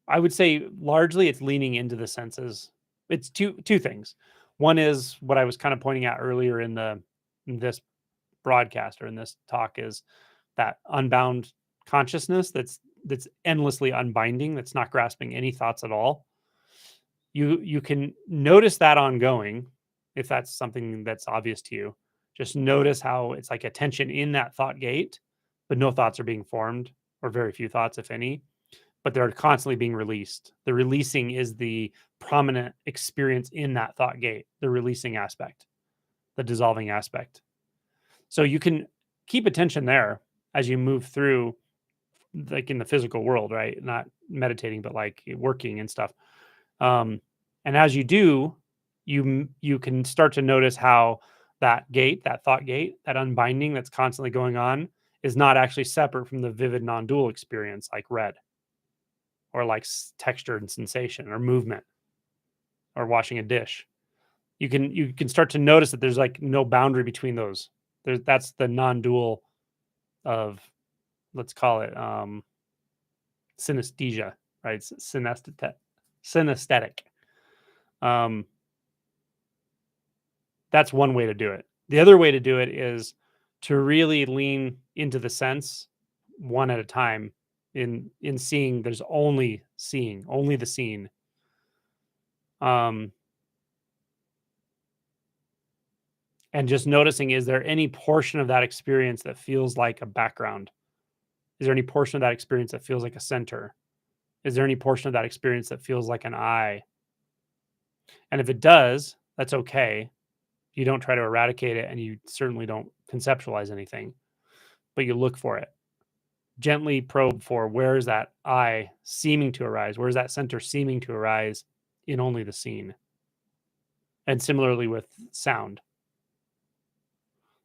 I would say largely it's leaning into the senses. It's two things. One is what I was kind of pointing out earlier in this broadcast or in this talk is that unbound consciousness that's endlessly unbinding, that's not grasping any thoughts at all. You can notice that ongoing if that's something that's obvious to you. Just notice how it's like a tension in that thought gate, but no thoughts are being formed or very few thoughts if any, but they're constantly being released. The releasing is the prominent experience in that thought gate, the releasing aspect, the dissolving aspect. So you can keep attention there as you move through, like in the physical world, right? Not meditating, but like working and stuff. Um, and as you do, you can start to notice how that gate, that thought gate, that unbinding that's constantly going on, is not actually separate from the vivid non-dual experience, like red or like texture and sensation or movement or washing a dish. You can start to notice that there's like no boundary between those. That's the non-dual of, let's call it synesthesia, right? Synesthetic. Um, that's one way to do it. The other way to do it is to really lean into the sense one at a time in seeing. There's only seeing, only the seen. Um, and just noticing, is there any portion of that experience that feels like a background? Is there any portion of that experience that feels like a center? Is there any portion of that experience that feels like an I? And if it does, that's okay. You don't try to eradicate it and you certainly don't conceptualize anything, but you look for it. Gently probe for, where is that I seeming to arise? Where is that center seeming to arise in only the scene? And similarly with sound.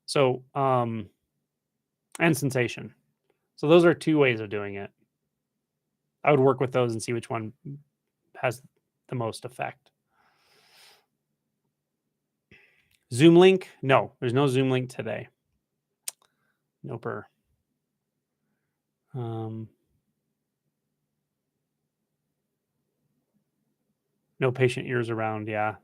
So, and sensation. So those are two ways of doing it. I would work with those and see which one has the most effect. Zoom link? No, there's no Zoom link today. Noper. No patient ears around. Yeah.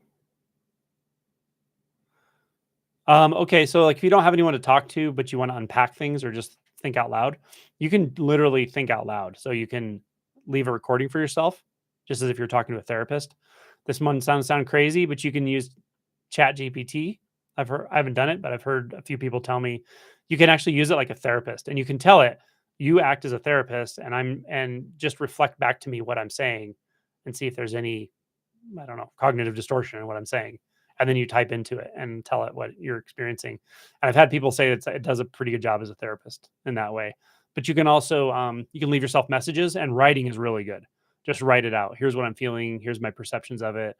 Okay, so like if you don't have anyone to talk to, but you want to unpack things or just think out loud, you can literally think out loud. So you can leave a recording for yourself, just as if you're talking to a therapist. This one sound crazy, but you can use Chat GPT. I haven't done it, but I've heard a few people tell me you can actually use it like a therapist, and you can tell it you act as a therapist, and just reflect back to me what I'm saying, and see if there's any, I don't know, cognitive distortion in what I'm saying. And then you type into it and tell it what you're experiencing. And I've had people say it does a pretty good job as a therapist in that way. But you can also you can leave yourself messages, and writing is really good. Just write it out. Here's what I'm feeling. Here's my perceptions of it.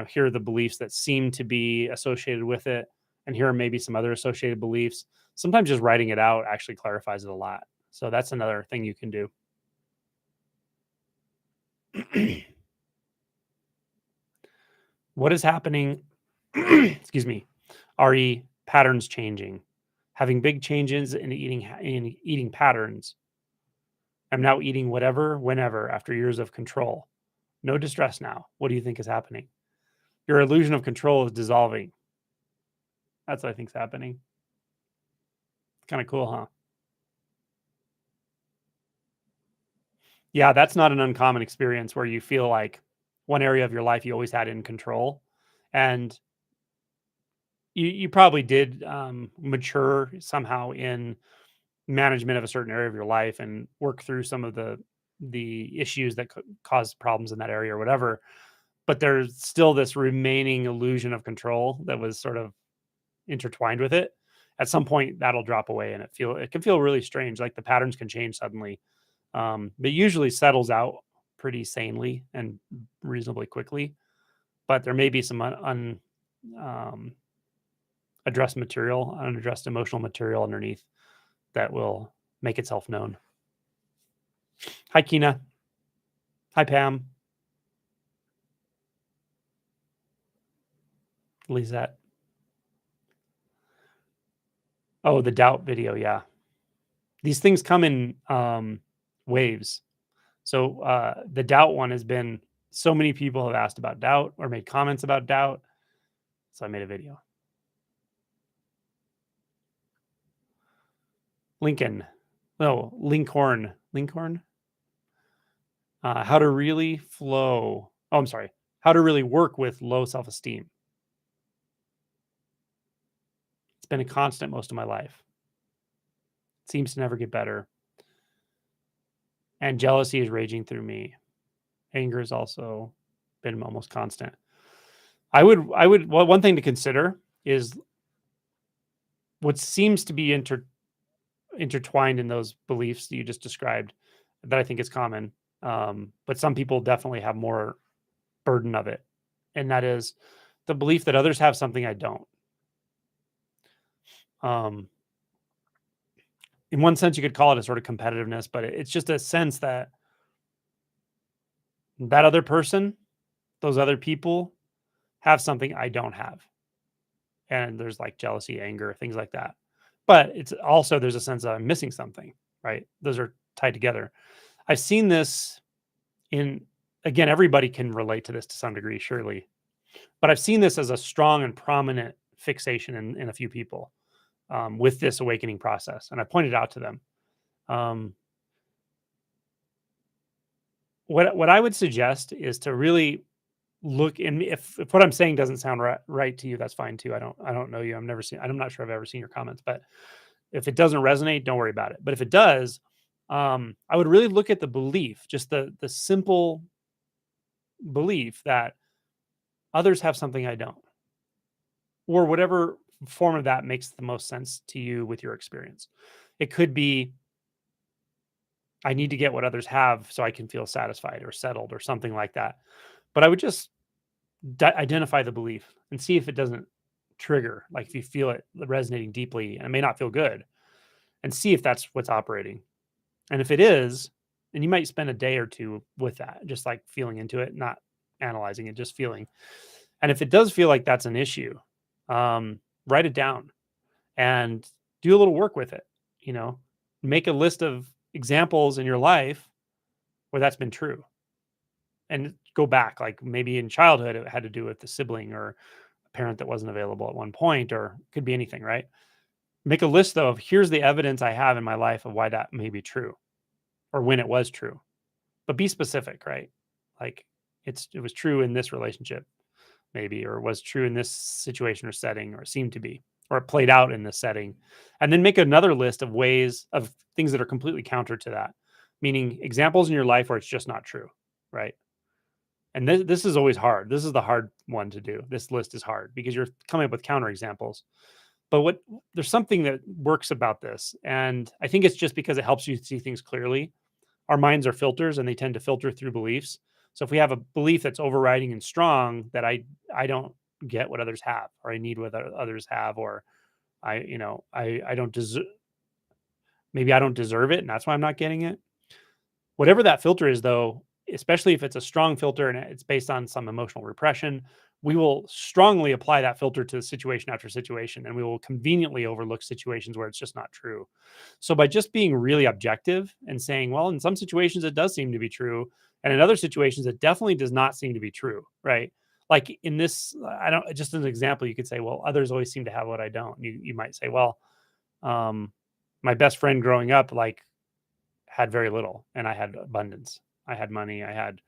Here are the beliefs that seem to be associated with it, and here are maybe some other associated beliefs. Sometimes just writing it out actually clarifies it a lot. So that's another thing you can do. What is happening? Excuse me. RE patterns changing. Having big changes in eating patterns. I'm now eating whatever, whenever, after years of control. No distress now. What do you think is happening? Your illusion of control is dissolving. That's what I think is happening. Kind of cool, huh? Yeah, that's not an uncommon experience where you feel like one area of your life you always had in control. And you probably did mature somehow in management of a certain area of your life and work through some of the issues that cause problems in that area or whatever. But there's still this remaining illusion of control that was sort of intertwined with it. At some point, that'll drop away, and it can feel really strange. Like the patterns can change suddenly, but usually settles out pretty sanely and reasonably quickly. But there may be some um, addressed material, unaddressed emotional material underneath that will make itself known. Hi, Kina. Hi, Pam. Lizette. Oh, the doubt video. Yeah. These things come in waves. So the doubt one has been so many people have asked about doubt or made comments about doubt. So I made a video. Lincoln. No, Lincoln. Lincoln. How to really flow. Oh, I'm sorry. How to really work with low self esteem. It's been a constant most of my life. It seems to never get better. And jealousy is raging through me. Anger has also been almost constant. Well, one thing to consider is what seems to be intertwined in those beliefs that you just described that I think is common. But some people definitely have more burden of it. And that is the belief that others have something I don't. Um, in one sense, you could call it a sort of competitiveness, but it's just a sense that that other person, those other people have something I don't have. And there's like jealousy, anger, things like that. But it's also there's a sense that I'm missing something, right? Those are tied together. I've seen this in again, everybody can relate to this to some degree, surely. But I've seen this as a strong and prominent fixation in a few people with this awakening process. And I pointed out to them. Um, what I would suggest is to really look and if what I'm saying doesn't sound right to you, that's fine too. I don't know you. I'm not sure I've ever seen your comments, but if it doesn't resonate, don't worry about it. But if it does, I would really look at the belief, just the simple belief that others have something I don't, or whatever form of that makes the most sense to you with your experience. It could be I need to get what others have so I can feel satisfied or settled or something like that. But I would just identify the belief and see if it doesn't trigger, like if you feel it resonating deeply and it may not feel good, and see if that's what's operating. And if it is, then you might spend a day or two with that, just like feeling into it, not analyzing it, just feeling. And if it does feel like that's an issue, write it down and do a little work with it. You know, make a list of examples in your life where that's been true and go back. Like maybe in childhood, it had to do with the sibling or a parent that wasn't available at one point, or could be anything, right? Make a list though of here's the evidence I have in my life of why that may be true or when it was true. But be specific, right? Like it was true in this relationship, maybe, or was true in this situation or setting, or seemed to be, or it played out in this setting. And then make another list of ways of things that are completely counter to that, meaning examples in your life where it's just not true, right? And this is always hard. This is the hard one to do. This list is hard because you're coming up with counter examples. But what there's something that works about this. And I think it's just because it helps you see things clearly. Our minds are filters and they tend to filter through beliefs. So if we have a belief that's overriding and strong that I don't get what others have, or I need what others have, or I don't deserve, maybe I don't deserve it and that's why I'm not getting it. Whatever that filter is, though, especially if it's a strong filter and it's based on some emotional repression, we will strongly apply that filter to situation after situation, and we will conveniently overlook situations where it's just not true. So, by just being really objective and saying, well, in some situations it does seem to be true, and in other situations it definitely does not seem to be true, right? Like in this, I don't, just as an example, you could say, well, others always seem to have what I don't. You might say, well, um, my best friend growing up, like, had very little and I had abundance. I had money, I had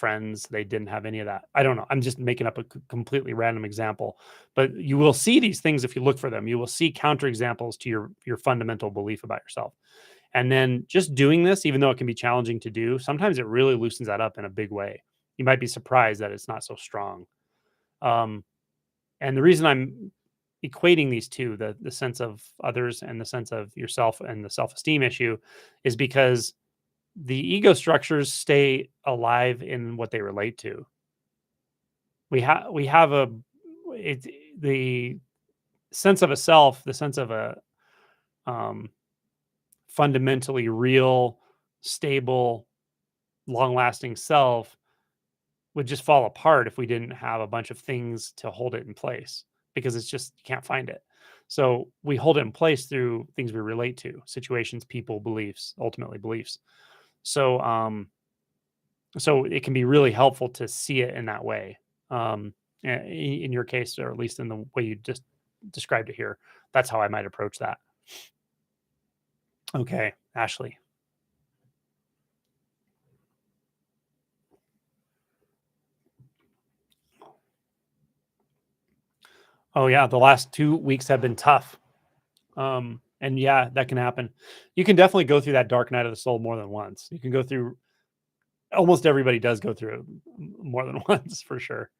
friends, they didn't have any of that. I don't know. I'm just making up a completely random example, but you will see these things if you look for them. You will see counterexamples to your fundamental belief about yourself. And then just doing this, even though it can be challenging to do, sometimes it really loosens that up in a big way. You might be surprised that it's not so strong. Um, and the reason I'm equating these two, the sense of others and the sense of yourself and the self-esteem issue, is because the ego structures stay alive in what they relate to. We have a it's the sense of a self, the sense of a um, fundamentally real, stable, long-lasting self would just fall apart if we didn't have a bunch of things to hold it in place, because it's just you can't find it. So we hold it in place through things we relate to, situations, people, beliefs, ultimately beliefs. So so it can be really helpful to see it in that way. In your case, or at least in the way you just described it here, that's how I might approach that. Okay, Ashley. Oh yeah, the last 2 weeks have been tough. And yeah, that can happen. You can definitely go through that dark night of the soul more than once. You can go through, almost everybody does go through it more than once for sure.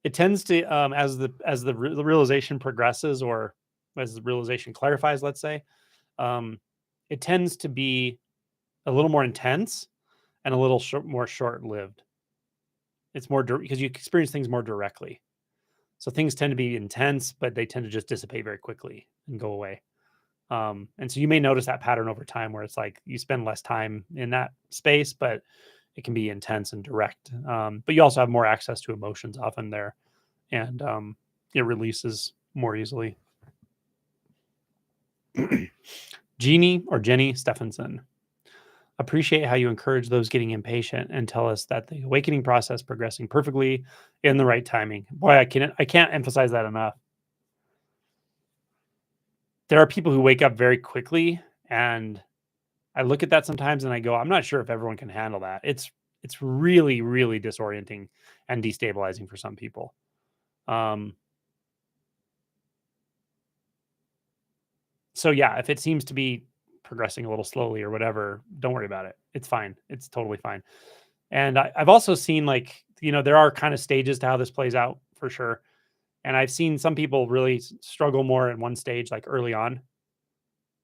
It tends to, the realization progresses, or as the realization clarifies, let's say, um, it tends to be a little more intense and a little more short lived. It's more because you experience things more directly. So things tend to be intense, but they tend to just dissipate very quickly and go away. And so you may notice that pattern over time where it's like you spend less time in that space, but it can be intense and direct. But you also have more access to emotions often there, and it releases more easily. Jeannie or Jenny Stephenson. Appreciate how you encourage those getting impatient and tell us that the awakening process progressing perfectly in the right timing. Boy, I can't emphasize that enough. There are people who wake up very quickly, and I look at that sometimes and I go, I'm not sure if everyone can handle that. It's really, really disorienting and destabilizing for some people. Um, so yeah, if it seems to be progressing a little slowly or whatever, don't worry about it. It's fine. It's totally fine. And I've also seen, like, there are kind of stages to how this plays out for sure. And I've seen some people really struggle more at one stage, like early on,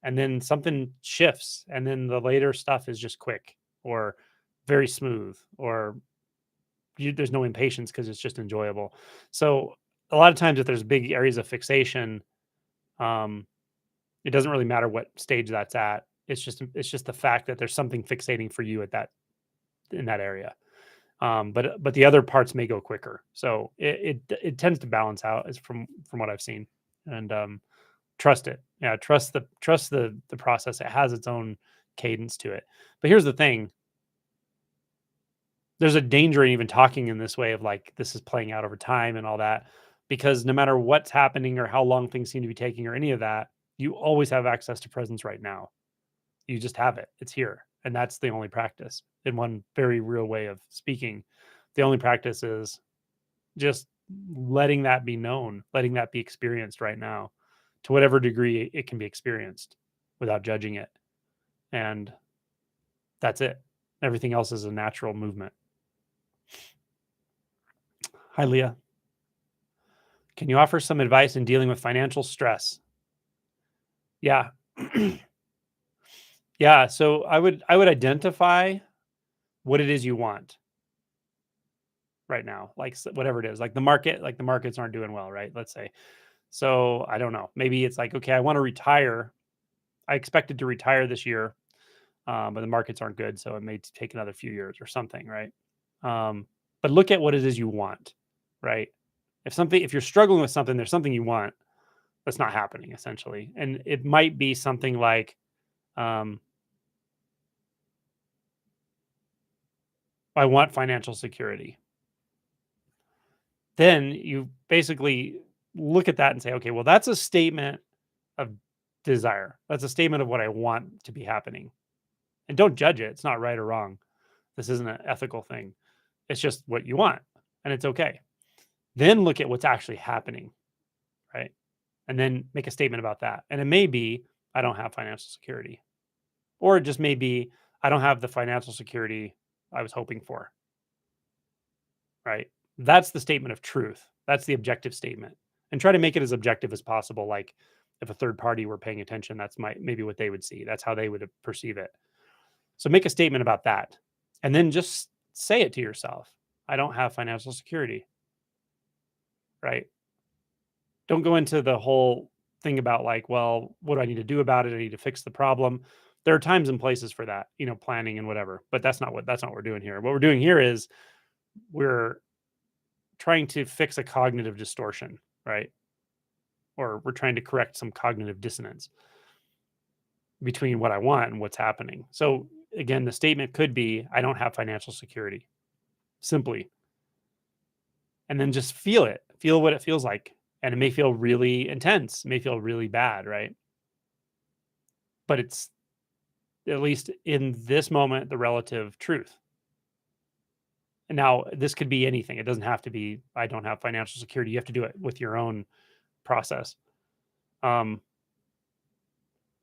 and then something shifts, and then the later stuff is just quick or very smooth, or there's no impatience because it's just enjoyable. So a lot of times, if there's big areas of fixation, um, it doesn't really matter what stage that's at. It's just the fact that there's something fixating for you at that in that area. But the other parts may go quicker. So it tends to balance out, as from what I've seen. And trust it. Yeah, trust the process. It has its own cadence to it. But here's the thing: there's a danger in even talking in this way of like this is playing out over time and all that, because no matter what's happening or how long things seem to be taking or any of that, you always have access to presence right now. You just have it. It's here. And that's the only practice, in one very real way of speaking. The only practice is just letting that be known, letting that be experienced right now, to whatever degree it can be experienced without judging it. And that's it. Everything else is a natural movement. Hi, Leah. Can you offer some advice in dealing with financial stress? Yeah. Yeah. So I would identify what it is you want right now, like whatever it is, like the markets aren't doing well, right? Let's say. So I don't know. Maybe it's like, okay, I want to retire. I expected to retire this year, but the markets aren't good, so it may take another few years or something, right? But look at what it is you want, right? If you're struggling with something, there's something you want that's not happening, essentially, and it might be something like, um, I want financial security. Then you basically look at that and say, okay, well, that's a statement of desire. That's a statement of what I want to be happening. And don't judge it. It's not right or wrong. This isn't an ethical thing. It's just what you want, and it's okay. Then look at what's actually happening, right? And then make a statement about that. And it may be, I don't have financial security. Or it just may be, I don't have the financial security I was hoping for, right? That's the statement of truth. That's the objective statement. And try to make it as objective as possible. Like if a third party were paying attention, that's maybe what they would see. That's how they would perceive it. So make a statement about that. And then just say it to yourself. I don't have financial security, right? Don't go into the whole thing about like, well, what do I need to do about it? I need to fix the problem. There are times and places for that, planning and whatever. But that's not what we're doing here. What we're doing here is we're trying to fix a cognitive distortion, right? Or we're trying to correct some cognitive dissonance between what I want and what's happening. So again, the statement could be, I don't have financial security, simply. And then just feel it. Feel what it feels like. And it may feel really intense, it may feel really bad, right? But it's at least in this moment the relative truth. And now this could be anything. It doesn't have to be I don't have financial security. You have to do it with your own process. Um,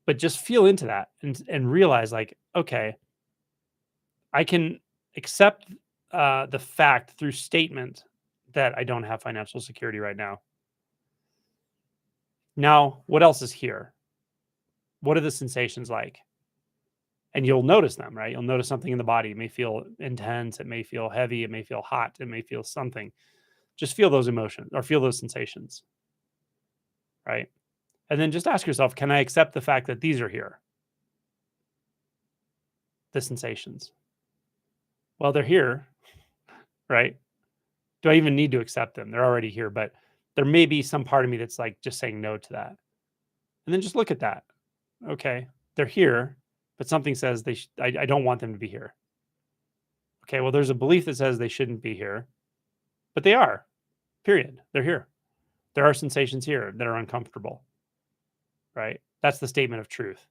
but just feel into that and realize like, okay, I can accept the fact through statement that I don't have financial security right now. Now, what else is here? What are the sensations like? And you'll notice them, right? You'll notice something in the body. It may feel intense. It may feel heavy. It may feel hot. It may feel something. Just feel those emotions or feel those sensations, right? And then just ask yourself, can I accept the fact that these are here? The sensations. Well, they're here, right? Do I even need to accept them? They're already here, but there may be some part of me that's like just saying no to that. And then just look at that. Okay, they're here, but something says I don't want them to be here. Okay, well, there's a belief that says they shouldn't be here, but they are. Period. They're here. There are sensations here that are uncomfortable, right? That's the statement of truth.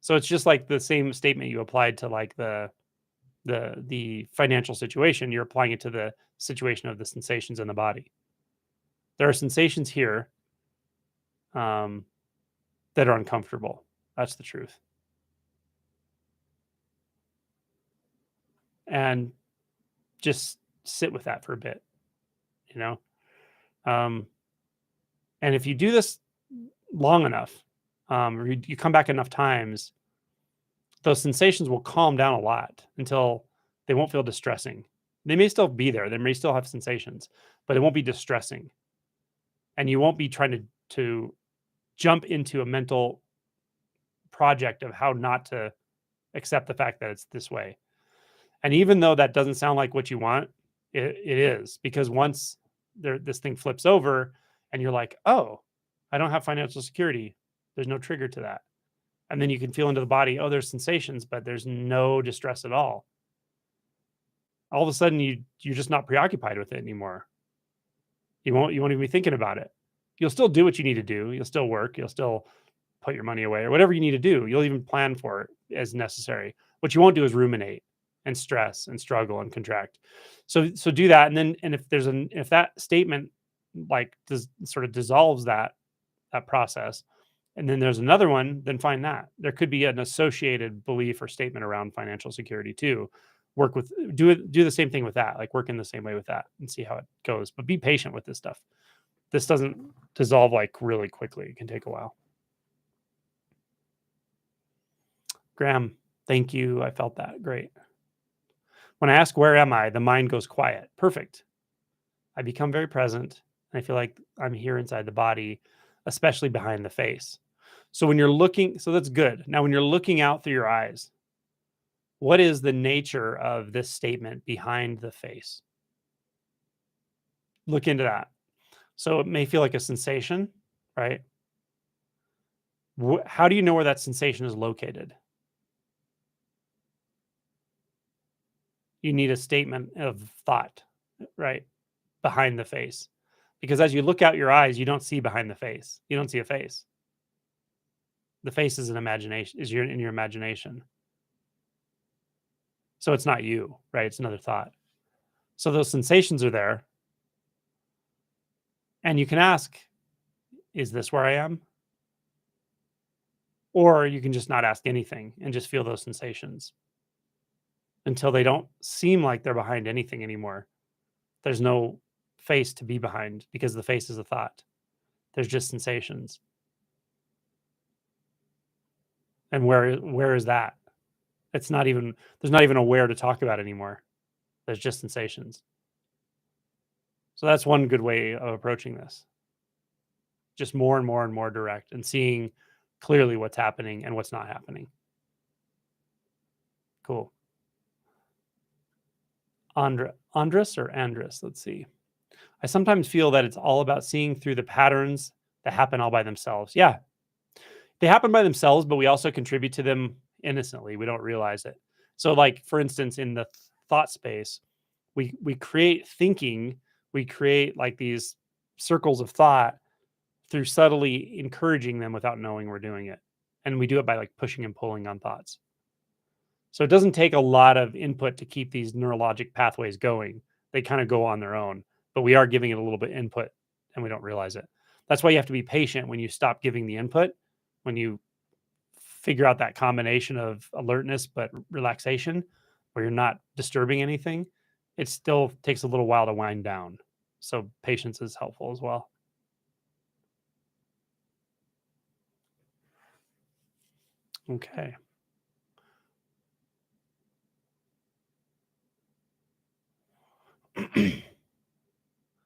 So it's just like the same statement you applied to like the financial situation, you're applying it to the situation of the sensations in the body. There are sensations here um, that are uncomfortable. That's the truth. And just sit with that for a bit, you know? Um, and if you do this long enough, or you come back enough times, those sensations will calm down a lot until they won't feel distressing. They may still be there. They may still have sensations, but it won't be distressing. And you won't be trying to jump into a mental project of how not to accept the fact that it's this way. And even though that doesn't sound like what you want, it is, because once this thing flips over and you're like, oh, I don't have financial security. There's no trigger to that. And then you can feel into the body, oh, there's sensations, but there's no distress at all. All of a sudden you're just not preoccupied with it anymore. You won't even be thinking about it. You'll still do what you need to do. You'll still work. You'll still put your money away or whatever you need to do. You'll even plan for it as necessary. What you won't do is ruminate and stress and struggle and contract. So do that. And then, and if that statement like sort of dissolves that process, and then there's another one, then find that. There could be an associated belief or statement around financial security too. Do the same thing with that, like work in the same way with that and see how it goes. But be patient with this stuff. This doesn't dissolve like really quickly. It can take a while. Graham, thank you. I felt that. Great. When I ask, where am I? The mind goes quiet. Perfect. I become very present. And I feel like I'm here inside the body, especially behind the face. So when you're looking, so that's good. Now, when you're looking out through your eyes, what is the nature of this statement behind the face? Look into that. So it may feel like a sensation, right? How do you know where that sensation is located? You need a statement of thought, right? Behind the face. Because as you look out your eyes, you don't see behind the face. You don't see a face. The face is an imagination, in your imagination. So it's not you, right? It's another thought. So those sensations are there. And you can ask, is this where I am? Or you can just not ask anything and just feel those sensations until they don't seem like they're behind anything anymore. There's no face to be behind because the face is a thought. There's just sensations. And where is that? It's not even there's not even a where to talk about anymore. There's just sensations. So that's one good way of approaching this. Just more and more and more direct and seeing clearly what's happening and what's not happening. Cool. Andres or Andres, let's see. I sometimes feel that it's all about seeing through the patterns that happen all by themselves. Yeah, they happen by themselves, but we also contribute to them innocently. We don't realize it. So, like for instance, in the thought space, we create thinking, we create like these circles of thought through subtly encouraging them without knowing we're doing it. And we do it by like pushing and pulling on thoughts. So it doesn't take a lot of input to keep these neurologic pathways going. They kind of go on their own, but we are giving it a little bit input and we don't realize it. That's why you have to be patient when you stop giving the input, when you figure out that combination of alertness but relaxation where you're not disturbing anything. It still takes a little while to wind down. So patience is helpful as well. Okay.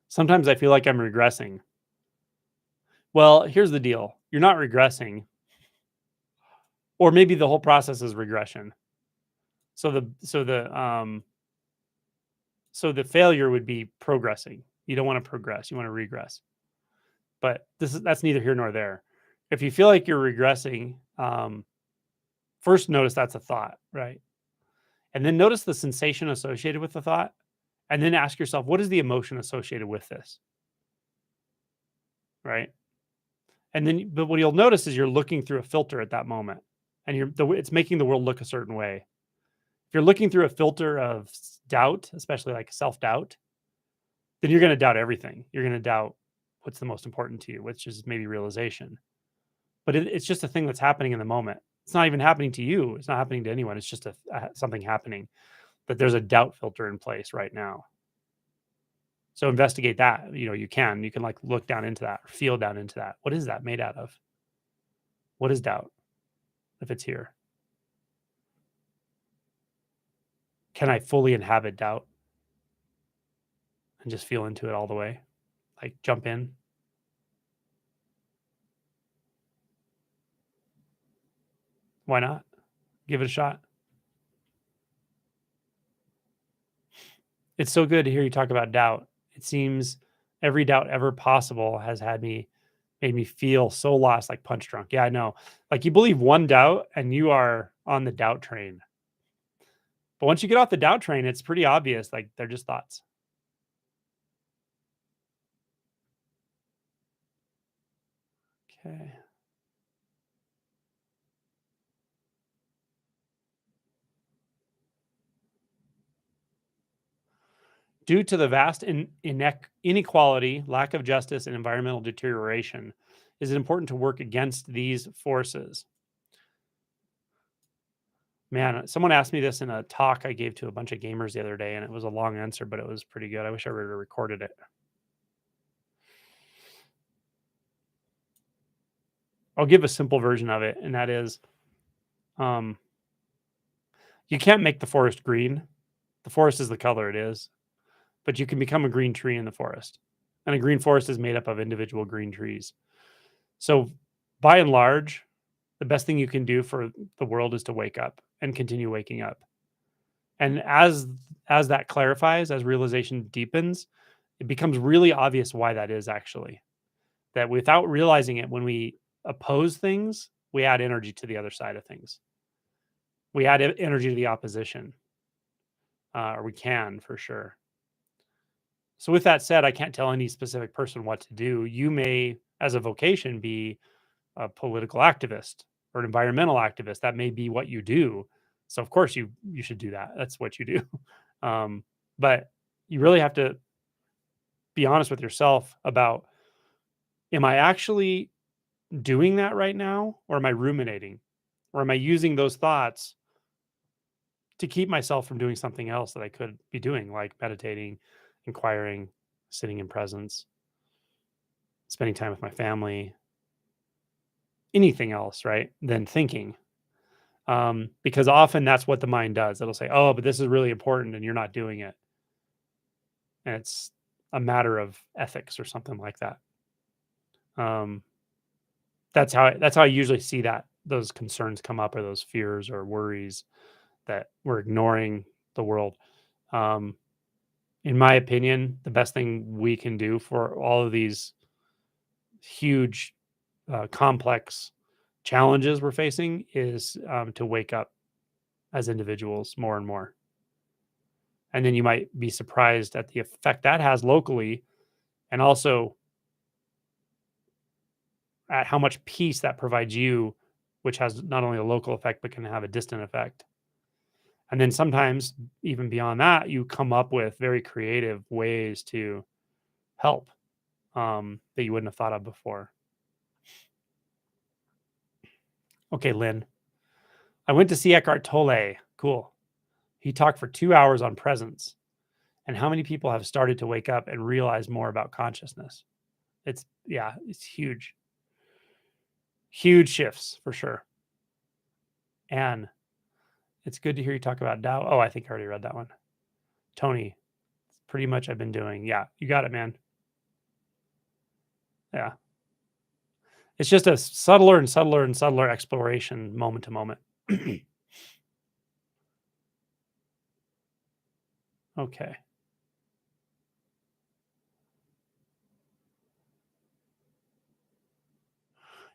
Sometimes I feel like I'm regressing. Well, here's the deal. You're not regressing, or maybe the whole process is regression. So the failure would be progressing. You don't want to progress, you want to regress. But that's neither here nor there. If you feel like you're regressing, first notice that's a thought, right? And then notice the sensation associated with the thought, and then ask yourself, what is the emotion associated with this, right? And then, but what you'll notice is you're looking through a filter at that moment, and it's making the world look a certain way. If you're looking through a filter of doubt, especially like self doubt, then you're going to doubt everything. You're going to doubt what's the most important to you, which is maybe realization. But it's just a thing that's happening in the moment. It's not even happening to you. It's not happening to anyone. It's just something happening. But there's a doubt filter in place right now. So investigate that. You can like look down into that or feel down into that. What is that made out of? What is doubt if it's here? Can I fully inhabit doubt and just feel into it all the way? Like jump in? Why not? Give it a shot. It's so good to hear you talk about doubt. It seems every doubt ever possible has made me feel so lost, like punch drunk. Yeah, I know. Like you believe one doubt and you are on the doubt train. But once you get off the doubt train, it's pretty obvious. Like they're just thoughts. Okay. Due to the vast inequality, lack of justice, and environmental deterioration, is it important to work against these forces? Man, someone asked me this in a talk I gave to a bunch of gamers the other day, and it was a long answer, but it was pretty good. I wish I would have recorded it. I'll give a simple version of it, and that is, um, you can't make the forest green. The forest is the color it is, but you can become a green tree in the forest, and a green forest is made up of individual green trees. So, by and large, the best thing you can do for the world is to wake up and continue waking up. And as that clarifies, as realization deepens, it becomes really obvious why that is actually. That without realizing it, when we oppose things, we add energy to the other side of things. We add energy to the opposition, or we can for sure. So, with that said, I can't tell any specific person what to do. You may, as a vocation, be a political activist or an environmental activist. That may be what you do. So, of course, you should do that. That's what you do. Um, but you really have to be honest with yourself about, am I actually doing that right now, or am I ruminating? Or am I using those thoughts to keep myself from doing something else that I could be doing, like meditating, inquiring, sitting in presence, spending time with my family, anything else, right? Than thinking. Because often that's what the mind does. It'll say, "Oh, but this is really important and you're not doing it." And it's a matter of ethics or something like that. Um, that's how I usually see that those concerns come up, or those fears or worries that we're ignoring the world. Um, in my opinion, the best thing we can do for all of these huge, complex challenges we're facing is, to wake up as individuals more and more. And then you might be surprised at the effect that has locally, and also at how much peace that provides you, which has not only a local effect, but can have a distant effect. And then sometimes, even beyond that, you come up with very creative ways to help, that you wouldn't have thought of before. Okay, Lynn. I went to see Eckhart Tolle. Cool. He talked for 2 hours on presence and how many people have started to wake up and realize more about consciousness. Yeah, it's huge. Huge shifts for sure. And it's good to hear you talk about Tao. Oh, I think I already read that one. Tony, pretty much I've been doing. Yeah, you got it, man. Yeah. It's just a subtler and subtler and subtler exploration moment to moment. Okay.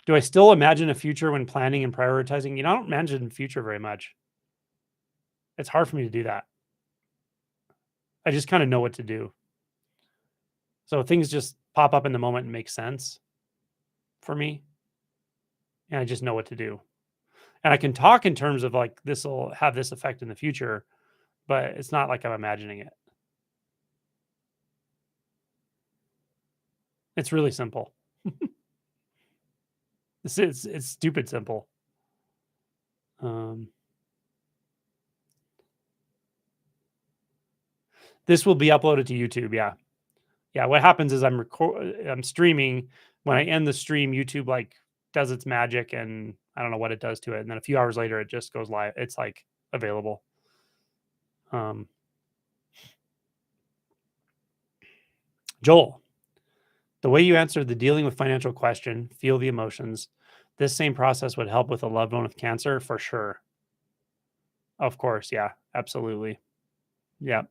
Do I still imagine a future when planning and prioritizing? I don't imagine the future very much. It's hard for me to do that. I just kind of know what to do. So things just pop up in the moment and make sense for me. And I just know what to do. And I can talk in terms of like, this will have this effect in the future, but it's not like I'm imagining it. It's really simple. It's stupid simple. Um, this will be uploaded to YouTube. Yeah. Yeah, what happens is I'm streaming. When I end the stream, YouTube, like, does its magic, and I don't know what it does to it, and then a few hours later, it just goes live. It's, like, available. Um, Joel, the way you answered the dealing with financial question, feel the emotions, this same process would help with a loved one with cancer? For sure. Of course, yeah, absolutely. Yeah.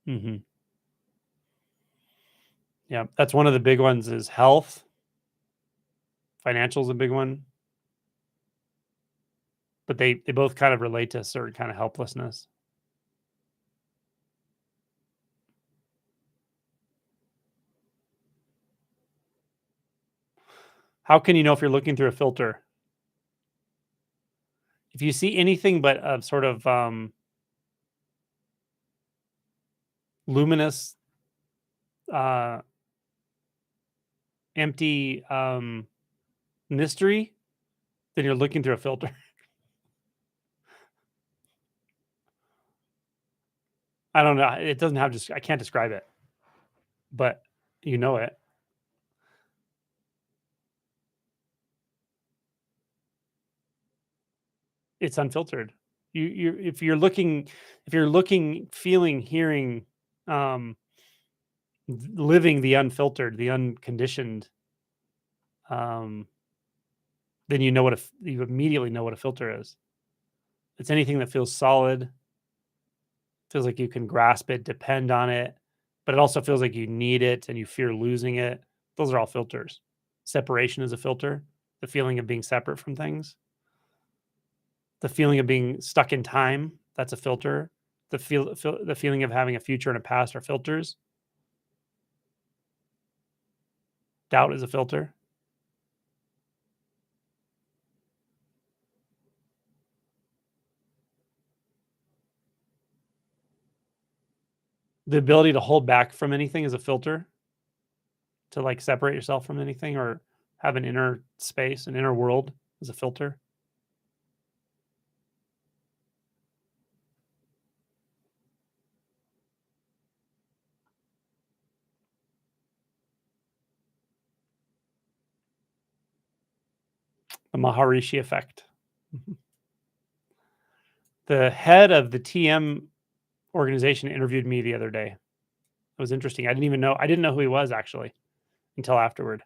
Mhm. Yeah, that's one of the big ones is health. Financial is a big one, but they both kind of relate to a certain kind of helplessness. How can you know if you're looking through a filter? If you see anything but a sort of, luminous, uh, empty, mystery, then you're looking through a filter. I don't know. It doesn't have just I can't describe it, but you know it. It's unfiltered. You if you're looking, feeling, hearing, um, living the unfiltered, the unconditioned, um, then you immediately know what a filter is. It's anything that feels solid, feels like you can grasp it, depend on it, but it also feels like you need it and you fear losing it. Those are all filters. Separation is a filter. The feeling of being separate from things, the feeling of being stuck in time, that's a filter. The feeling of having a future and a past are filters. Doubt is a filter. The ability to hold back from anything is a filter, to like separate yourself from anything or have an inner space, an inner world is a filter. The Maharishi effect. Mhm. The head of the TM organization interviewed me the other day. It was interesting. I didn't know who he was actually until afterward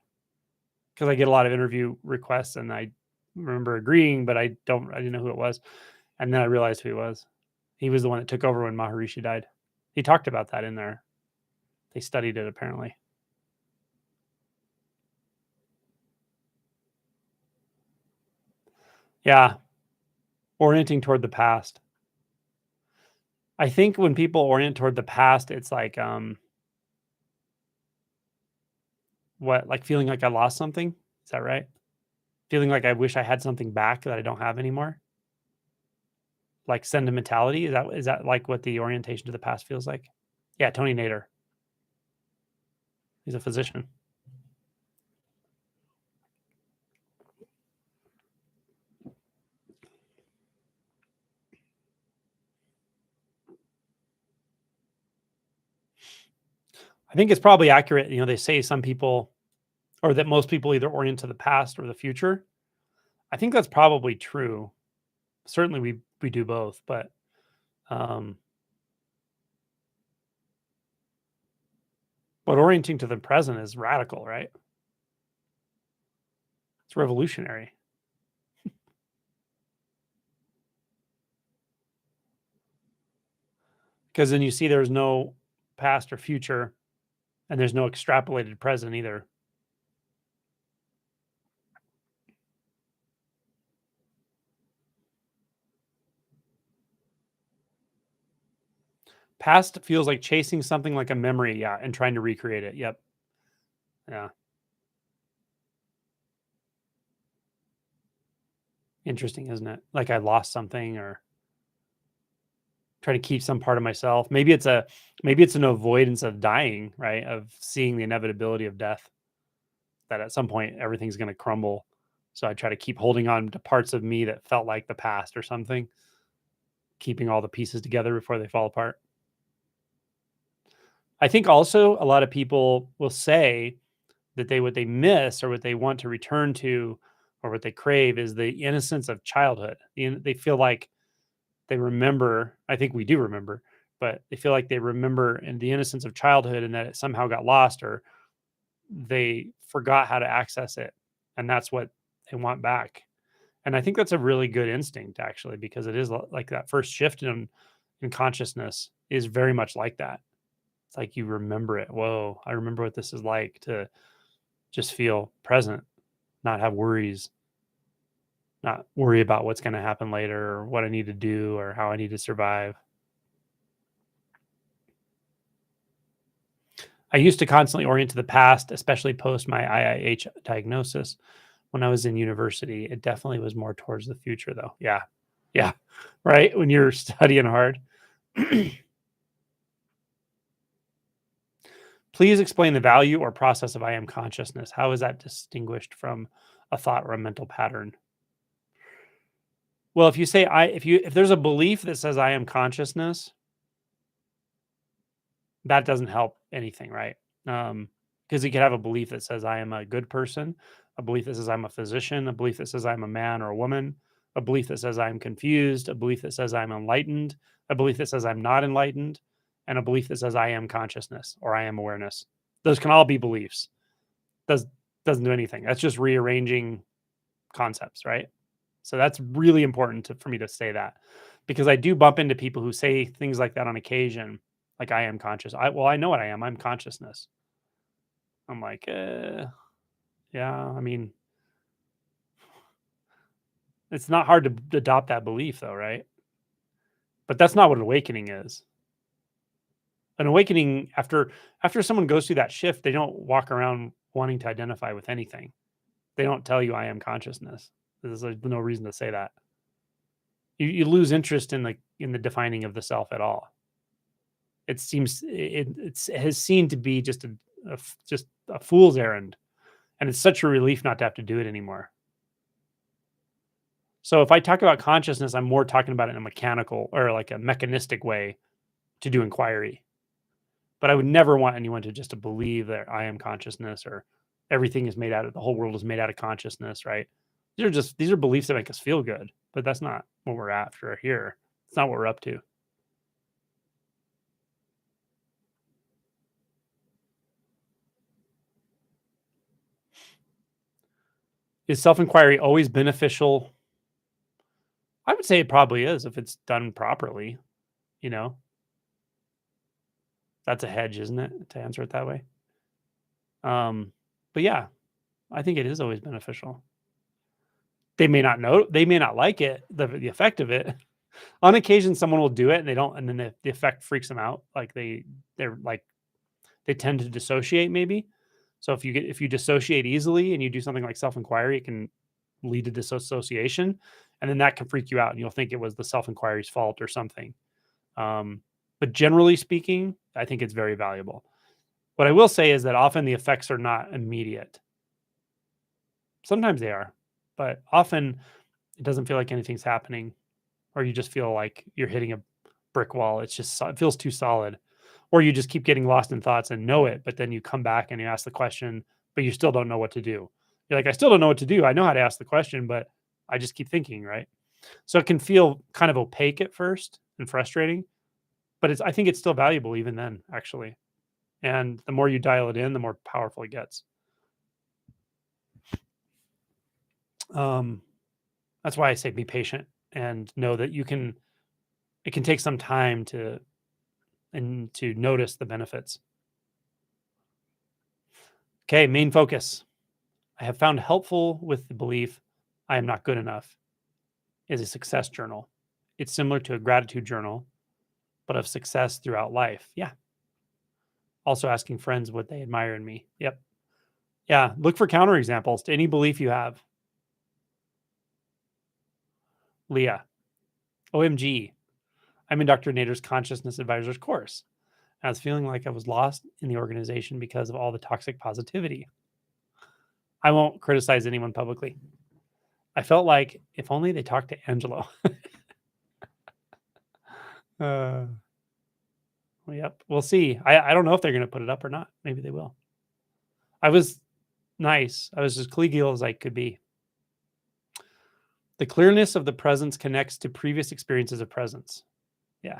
because I get a lot of interview requests and I remember agreeing, but I didn't know who it was. And then I realized who he was. He was the one that took over when Maharishi died. He talked about that in there. They studied it apparently. Yeah, orienting toward the past. I think when people orient toward the past, it's like what, like feeling like I lost something? Is that right? Feeling like I wish I had something back that I don't have anymore? Like sentimentality? Is that like what the orientation to the past feels like? Yeah, Tony Nader. He's a physician. I think it's probably accurate. They say some people or that most people either orient to the past or the future. I think that's probably true. Certainly we do both, but um but orienting to the present is radical, right? It's revolutionary. Because then you see there's no past or future and there's no extrapolated present either. Past feels like chasing something like a memory, yeah, and trying to recreate it. Yep. Yeah. Interesting, isn't it? Like I lost something or try to keep some part of myself. Maybe it's an avoidance of dying, right? Of seeing the inevitability of death, that at some point everything's going to crumble. So I try to keep holding on to parts of me that felt like the past or something, keeping all the pieces together before they fall apart. I think also a lot of people will say that what they miss or what they want to return to or what they crave is the innocence of childhood. They feel like they remember, I think we do remember, but they feel like they remember in the innocence of childhood and that it somehow got lost or they forgot how to access it. And that's what they want back. And I think that's a really good instinct actually, because it is like that first shift in consciousness is very much like that. It's like you remember it. Whoa, I remember what this is like to just feel present, not have worries, not worry about what's going to happen later or what I need to do or how I need to survive. I used to constantly orient to the past, especially post my IIH diagnosis when I was in university. It definitely was more towards the future, though. Yeah. Yeah. Right. When you're studying hard. Please explain the value or process of I am consciousness. How is that distinguished from a thought or a mental pattern? Well, if you say if there's a belief that says I am consciousness, that doesn't help anything, right? Because you could have a belief that says I am a good person, a belief that says I'm a physician, a belief that says I'm a man or a woman, a belief that says I'm confused, a belief that says I'm enlightened, a belief that says I'm not enlightened, and a belief that says I am consciousness or I am awareness. Those can all be beliefs. Does doesn't do anything. That's just rearranging concepts, right? So that's really important for me to say that because I do bump into people who say things like that on occasion, like I am conscious. I know what I am. I'm consciousness. I'm like, yeah. I mean, it's not hard to adopt that belief, though, right? But that's not what awakening is. An awakening after someone goes through that shift, they don't walk around wanting to identify with anything. They don't tell you I am consciousness. There's like no reason to say that. You lose interest in the defining of the self at all. It seems it has seen to be just just a fool's errand, and it's such a relief not to have to do it anymore. So if I talk about consciousness, I'm more talking about it in a mechanical or like a mechanistic way to do inquiry. But I would never want anyone to just to believe that I am consciousness or everything is made out of the whole world is made out of consciousness, right? These are beliefs that make us feel good, but that's not what we're after here. It's not what we're up to. Is self-inquiry always beneficial? I would say it probably is if it's done properly, you know. That's a hedge, isn't it, to answer it that way? Um, but yeah, I think it is always beneficial. They may not like it, the effect of it. On occasion, someone will do it and they don't, and then the effect freaks them out. Like they're like they tend to dissociate maybe. So if you dissociate easily and you do something like self-inquiry, it can lead to dissociation, and then that can freak you out, and you'll think it was the self-inquiry's fault or something. Um, but generally speaking, I think it's very valuable. What I will say is that often the effects are not immediate. Sometimes they are, but often it doesn't feel like anything's happening, or you just feel like you're hitting a brick wall. It feels too solid, or you just keep getting lost in thoughts and know it, but then you come back and you ask the question, but you still don't know what to do. You're like, I still don't know what to do. I know how to ask the question, but I just keep thinking, right? So it can feel kind of opaque at first and frustrating, but I think it's still valuable even then, actually. And the more you dial it in, the more powerful it gets. Um, that's why I say be patient and know that it can take some time to notice the benefits. Okay, main focus. I have found helpful with the belief I am not good enough is a success journal. It's similar to a gratitude journal, but of success throughout life. Yeah. Also asking friends what they admire in me. Yep. Yeah. Look for counterexamples to any belief you have. Leah. OMG. I'm in Dr. Nader's Consciousness Advisors course. I was feeling like I was lost in the organization because of all the toxic positivity. I won't criticize anyone publicly. I felt like if only they talked to Angelo. uh, yep, we'll see. I don't know if they're going to put it up or not. Maybe they will. I was nice. I was as collegial as I could be. The clearness of the presence connects to previous experiences of presence. Yeah.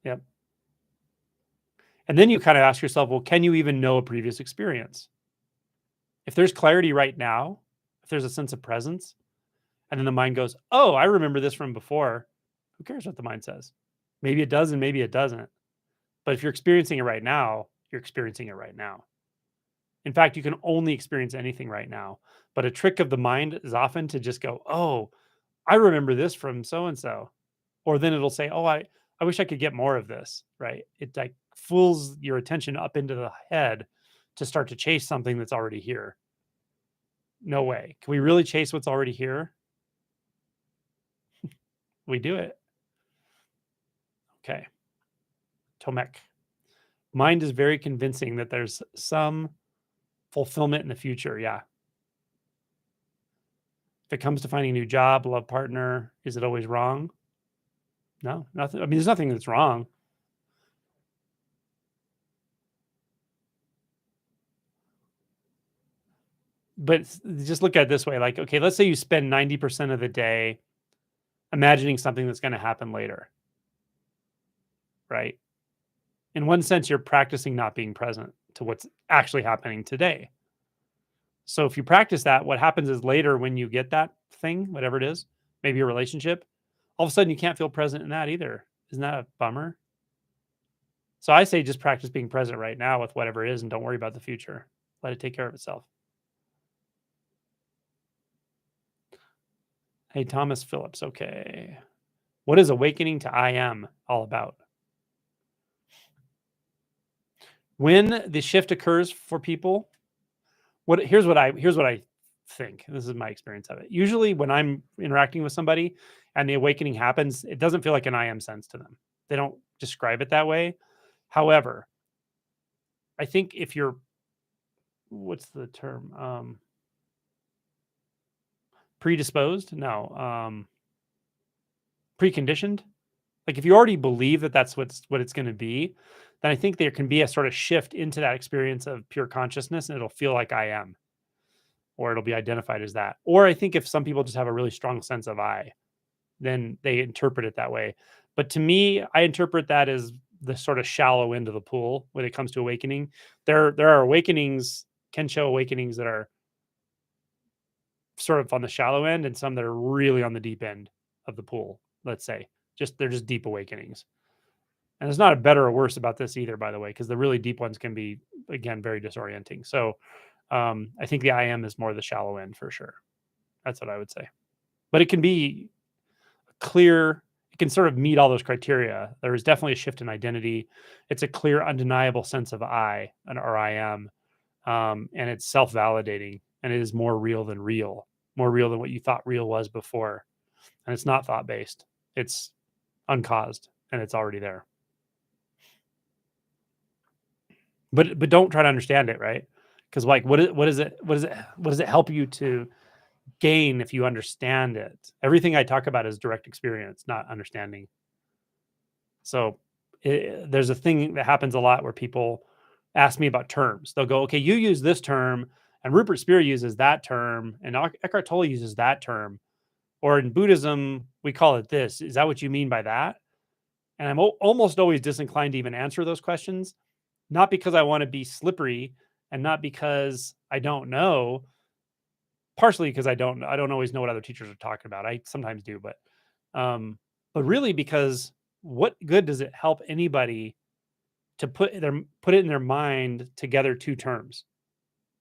Yep. And then you kind of ask yourself, well, can you even know a previous experience? If there's clarity right now, if there's a sense of presence, and then the mind goes, oh, I remember this from before. Who cares what the mind says? Maybe it does and maybe it doesn't. But if you're experiencing it right now, you're experiencing it right now. In fact, you can only experience anything right now. But a trick of the mind is often to just go, oh, I remember this from so and so. Or then it'll say, oh, I wish I could get more of this, right? It like fools your attention up into the head to start to chase something that's already here. No way. Can we really chase what's already here? We do it. Okay. Tomek. Mind is very convincing that there's some fulfillment in the future. Yeah. If it comes to finding a new job, love partner, is it always wrong? No, nothing. I mean, there's nothing that's wrong. But just look at it this way. Like, okay, let's say you spend 90% of the day imagining something that's going to happen later, right? In one sense, you're practicing not being present to what's actually happening today. So if you practice that, what happens is later when you get that thing, whatever it is, maybe a relationship, all of a sudden you can't feel present in that either. Isn't that a bummer? So I say just practice being present right now with whatever it is and don't worry about the future. Let it take care of itself. Hey, Thomas Phillips. Okay. What is awakening to I am all about? When the shift occurs for people, here's what I think. This is my experience of it. Usually when I'm interacting with somebody and the awakening happens, it doesn't feel like an I am sense to them. They don't describe it that way. However, I think if you're, what's the term? Predisposed? No, preconditioned. Like if you already believe that that's what it's going to be, then I think there can be a sort of shift into that experience of pure consciousness, and it'll feel like I am, or it'll be identified as that. Or I think if some people just have a really strong sense of I, then they interpret it that way. But to me, I interpret that as the sort of shallow end of the pool when it comes to awakening. There are awakenings, Kensho awakenings that are sort of on the shallow end, and some that are really on the deep end of the pool. Let's say, just they're just deep awakenings. And there's not a better or worse about this either, by the way, because the really deep ones can be, again, very disorienting. So I think the I am is more the shallow end for sure. That's what I would say. But it can be clear, it can sort of meet all those criteria. There is definitely a shift in identity. It's a clear, undeniable sense of I or I am. And it's self validating, and it is more real than more real than what you thought real was before. And it's not thought based, it's uncaused, and it's already there. But don't try to understand it, right? Because like, what does it help you to gain if you understand it? Everything I talk about is direct experience, not understanding. So there's a thing that happens a lot where people ask me about terms. They'll go, okay, you use this term, and Rupert Spira uses that term, and Eckhart Tolle uses that term, or in Buddhism we call it this. Is that what you mean by that? And I'm almost always disinclined to even answer those questions, not because I want to be slippery, and not because I don't know, partially because I don't always know what other teachers are talking about. I sometimes do, but really because what good does it help anybody to put it in their mind together two terms,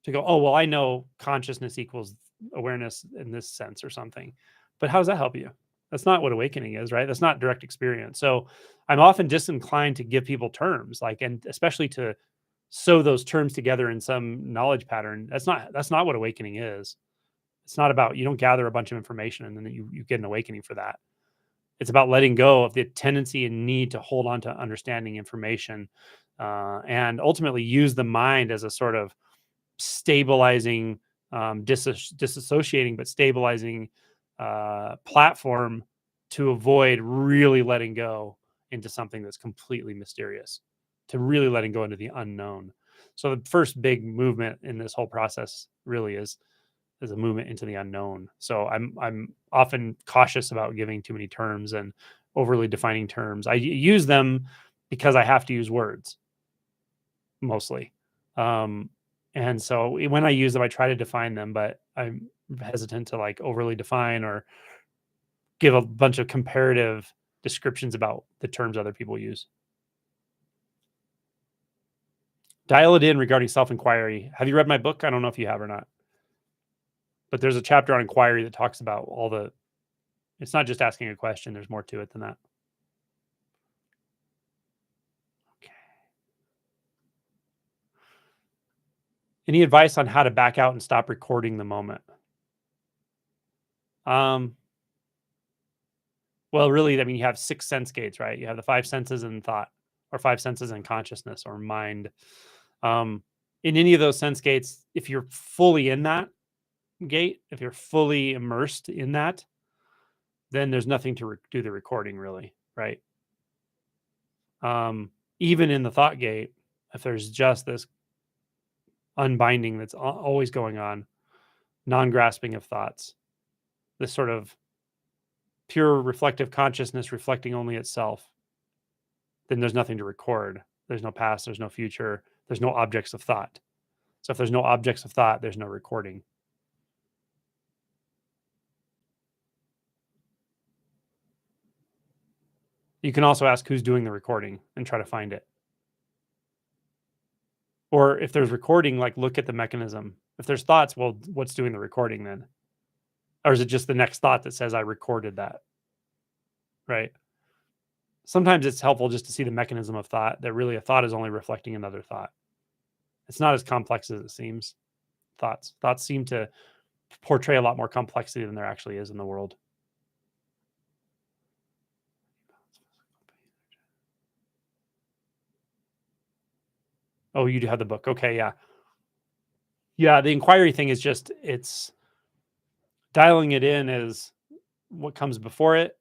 to go, oh well, I know consciousness equals awareness in this sense or something, but how does that help you? That's not what awakening is, right? That's not direct experience. So I'm often disinclined to give people terms, like, and especially to sew those terms together in some knowledge pattern. That's not what awakening is. It's not about, you don't gather a bunch of information and then you get an awakening for that. It's about letting go of the tendency and need to hold on to understanding information, and ultimately use the mind as a sort of stabilizing, disassociating but stabilizing platform to avoid really letting go into something that's completely mysterious, to really letting go into the unknown. So the first big movement in this whole process really is a movement into the unknown. So I'm often cautious about giving too many terms and overly defining terms. I use them because I have to use words mostly. Um, and so when I use them, I try to define them, but I'm hesitant to like overly define or give a bunch of comparative descriptions about the terms other people use. Dial it in regarding self-inquiry. Have you read my book? I don't know if you have or not, but there's a chapter on inquiry that talks about it's not just asking a question. There's more to it than that. Okay. Any advice on how to back out and stop recording the moment? Um, well, really, I mean, you have 6 sense gates, right? You have the 5 senses and thought, or 5 senses and consciousness or mind. In any of those sense gates, if you're fully in that gate, if you're fully immersed in that, then there's nothing to do the recording really, right? Even in the thought gate, if there's just this unbinding that's always going on, non-grasping of thoughts, this sort of pure reflective consciousness reflecting only itself, then there's nothing to record. There's no past, there's no future, there's no objects of thought. So if there's no objects of thought, there's no recording. You can also ask who's doing the recording and try to find it. Or if there's recording, like look at the mechanism. If there's thoughts, well, what's doing the recording then? Or is it just the next thought that says I recorded that? Right? Sometimes it's helpful just to see the mechanism of thought, that really a thought is only reflecting another thought. It's not as complex as it seems. Thoughts seem to portray a lot more complexity than there actually is in the world. Oh, you do have the book. Okay, yeah. Yeah, the inquiry thing is just it's dialing it in as what comes before it,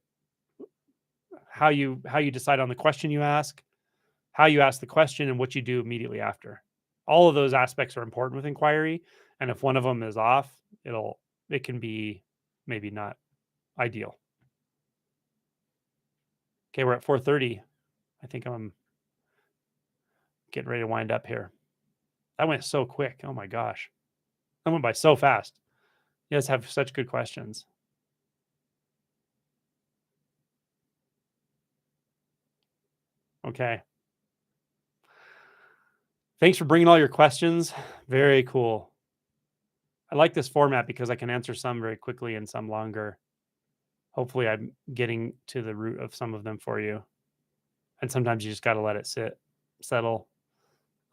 how you decide on the question you ask, how you ask the question, and what you do immediately after. All of those aspects are important with inquiry, and if one of them is off, it can be maybe not ideal. Okay, we're at 4:30. I think I'm getting ready to wind up here. That went so quick. Oh my gosh. That went by so fast. You guys have such good questions. Okay. Thanks for bringing all your questions. Very cool. I like this format because I can answer some very quickly and some longer. Hopefully, I'm getting to the root of some of them for you. And sometimes you just got to let it sit, settle,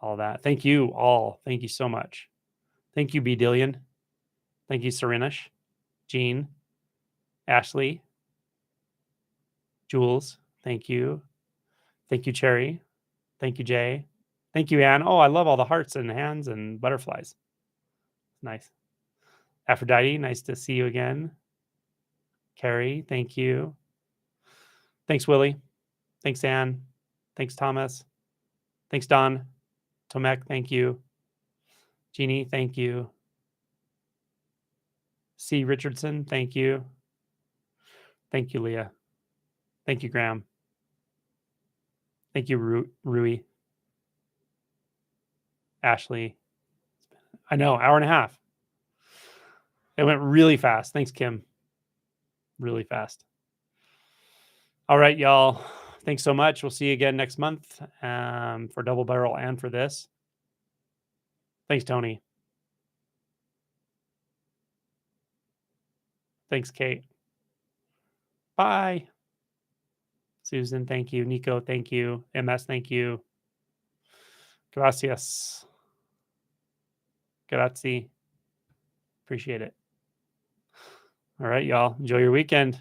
all that. Thank you all. Thank you so much. Thank you, B. Dillion. Thank you, Serenish, Jean, Ashley, Jules. Thank you. Thank you, Cherry. Thank you, Jay. Thank you, Anne. Oh, I love all the hearts and hands and butterflies. Nice. Aphrodite, nice to see you again. Carrie, thank you. Thanks, Willie. Thanks, Anne. Thanks, Thomas. Thanks, Don. Tomek, thank you. Jeannie, thank you. C. Richardson, thank you. Thank you, Leah. Thank you, Graham. Thank you, Rui. Ashley. I know, hour and a half. It went really fast. Thanks, Kim. Really fast. All right, y'all. Thanks so much. We'll see you again next month for Double Barrel and for this. Thanks, Tony. Thanks, Kate. Bye. Susan, thank you. Nico, thank you. MS, thank you. Gracias. Grazie. Appreciate it. All right, y'all. Enjoy your weekend.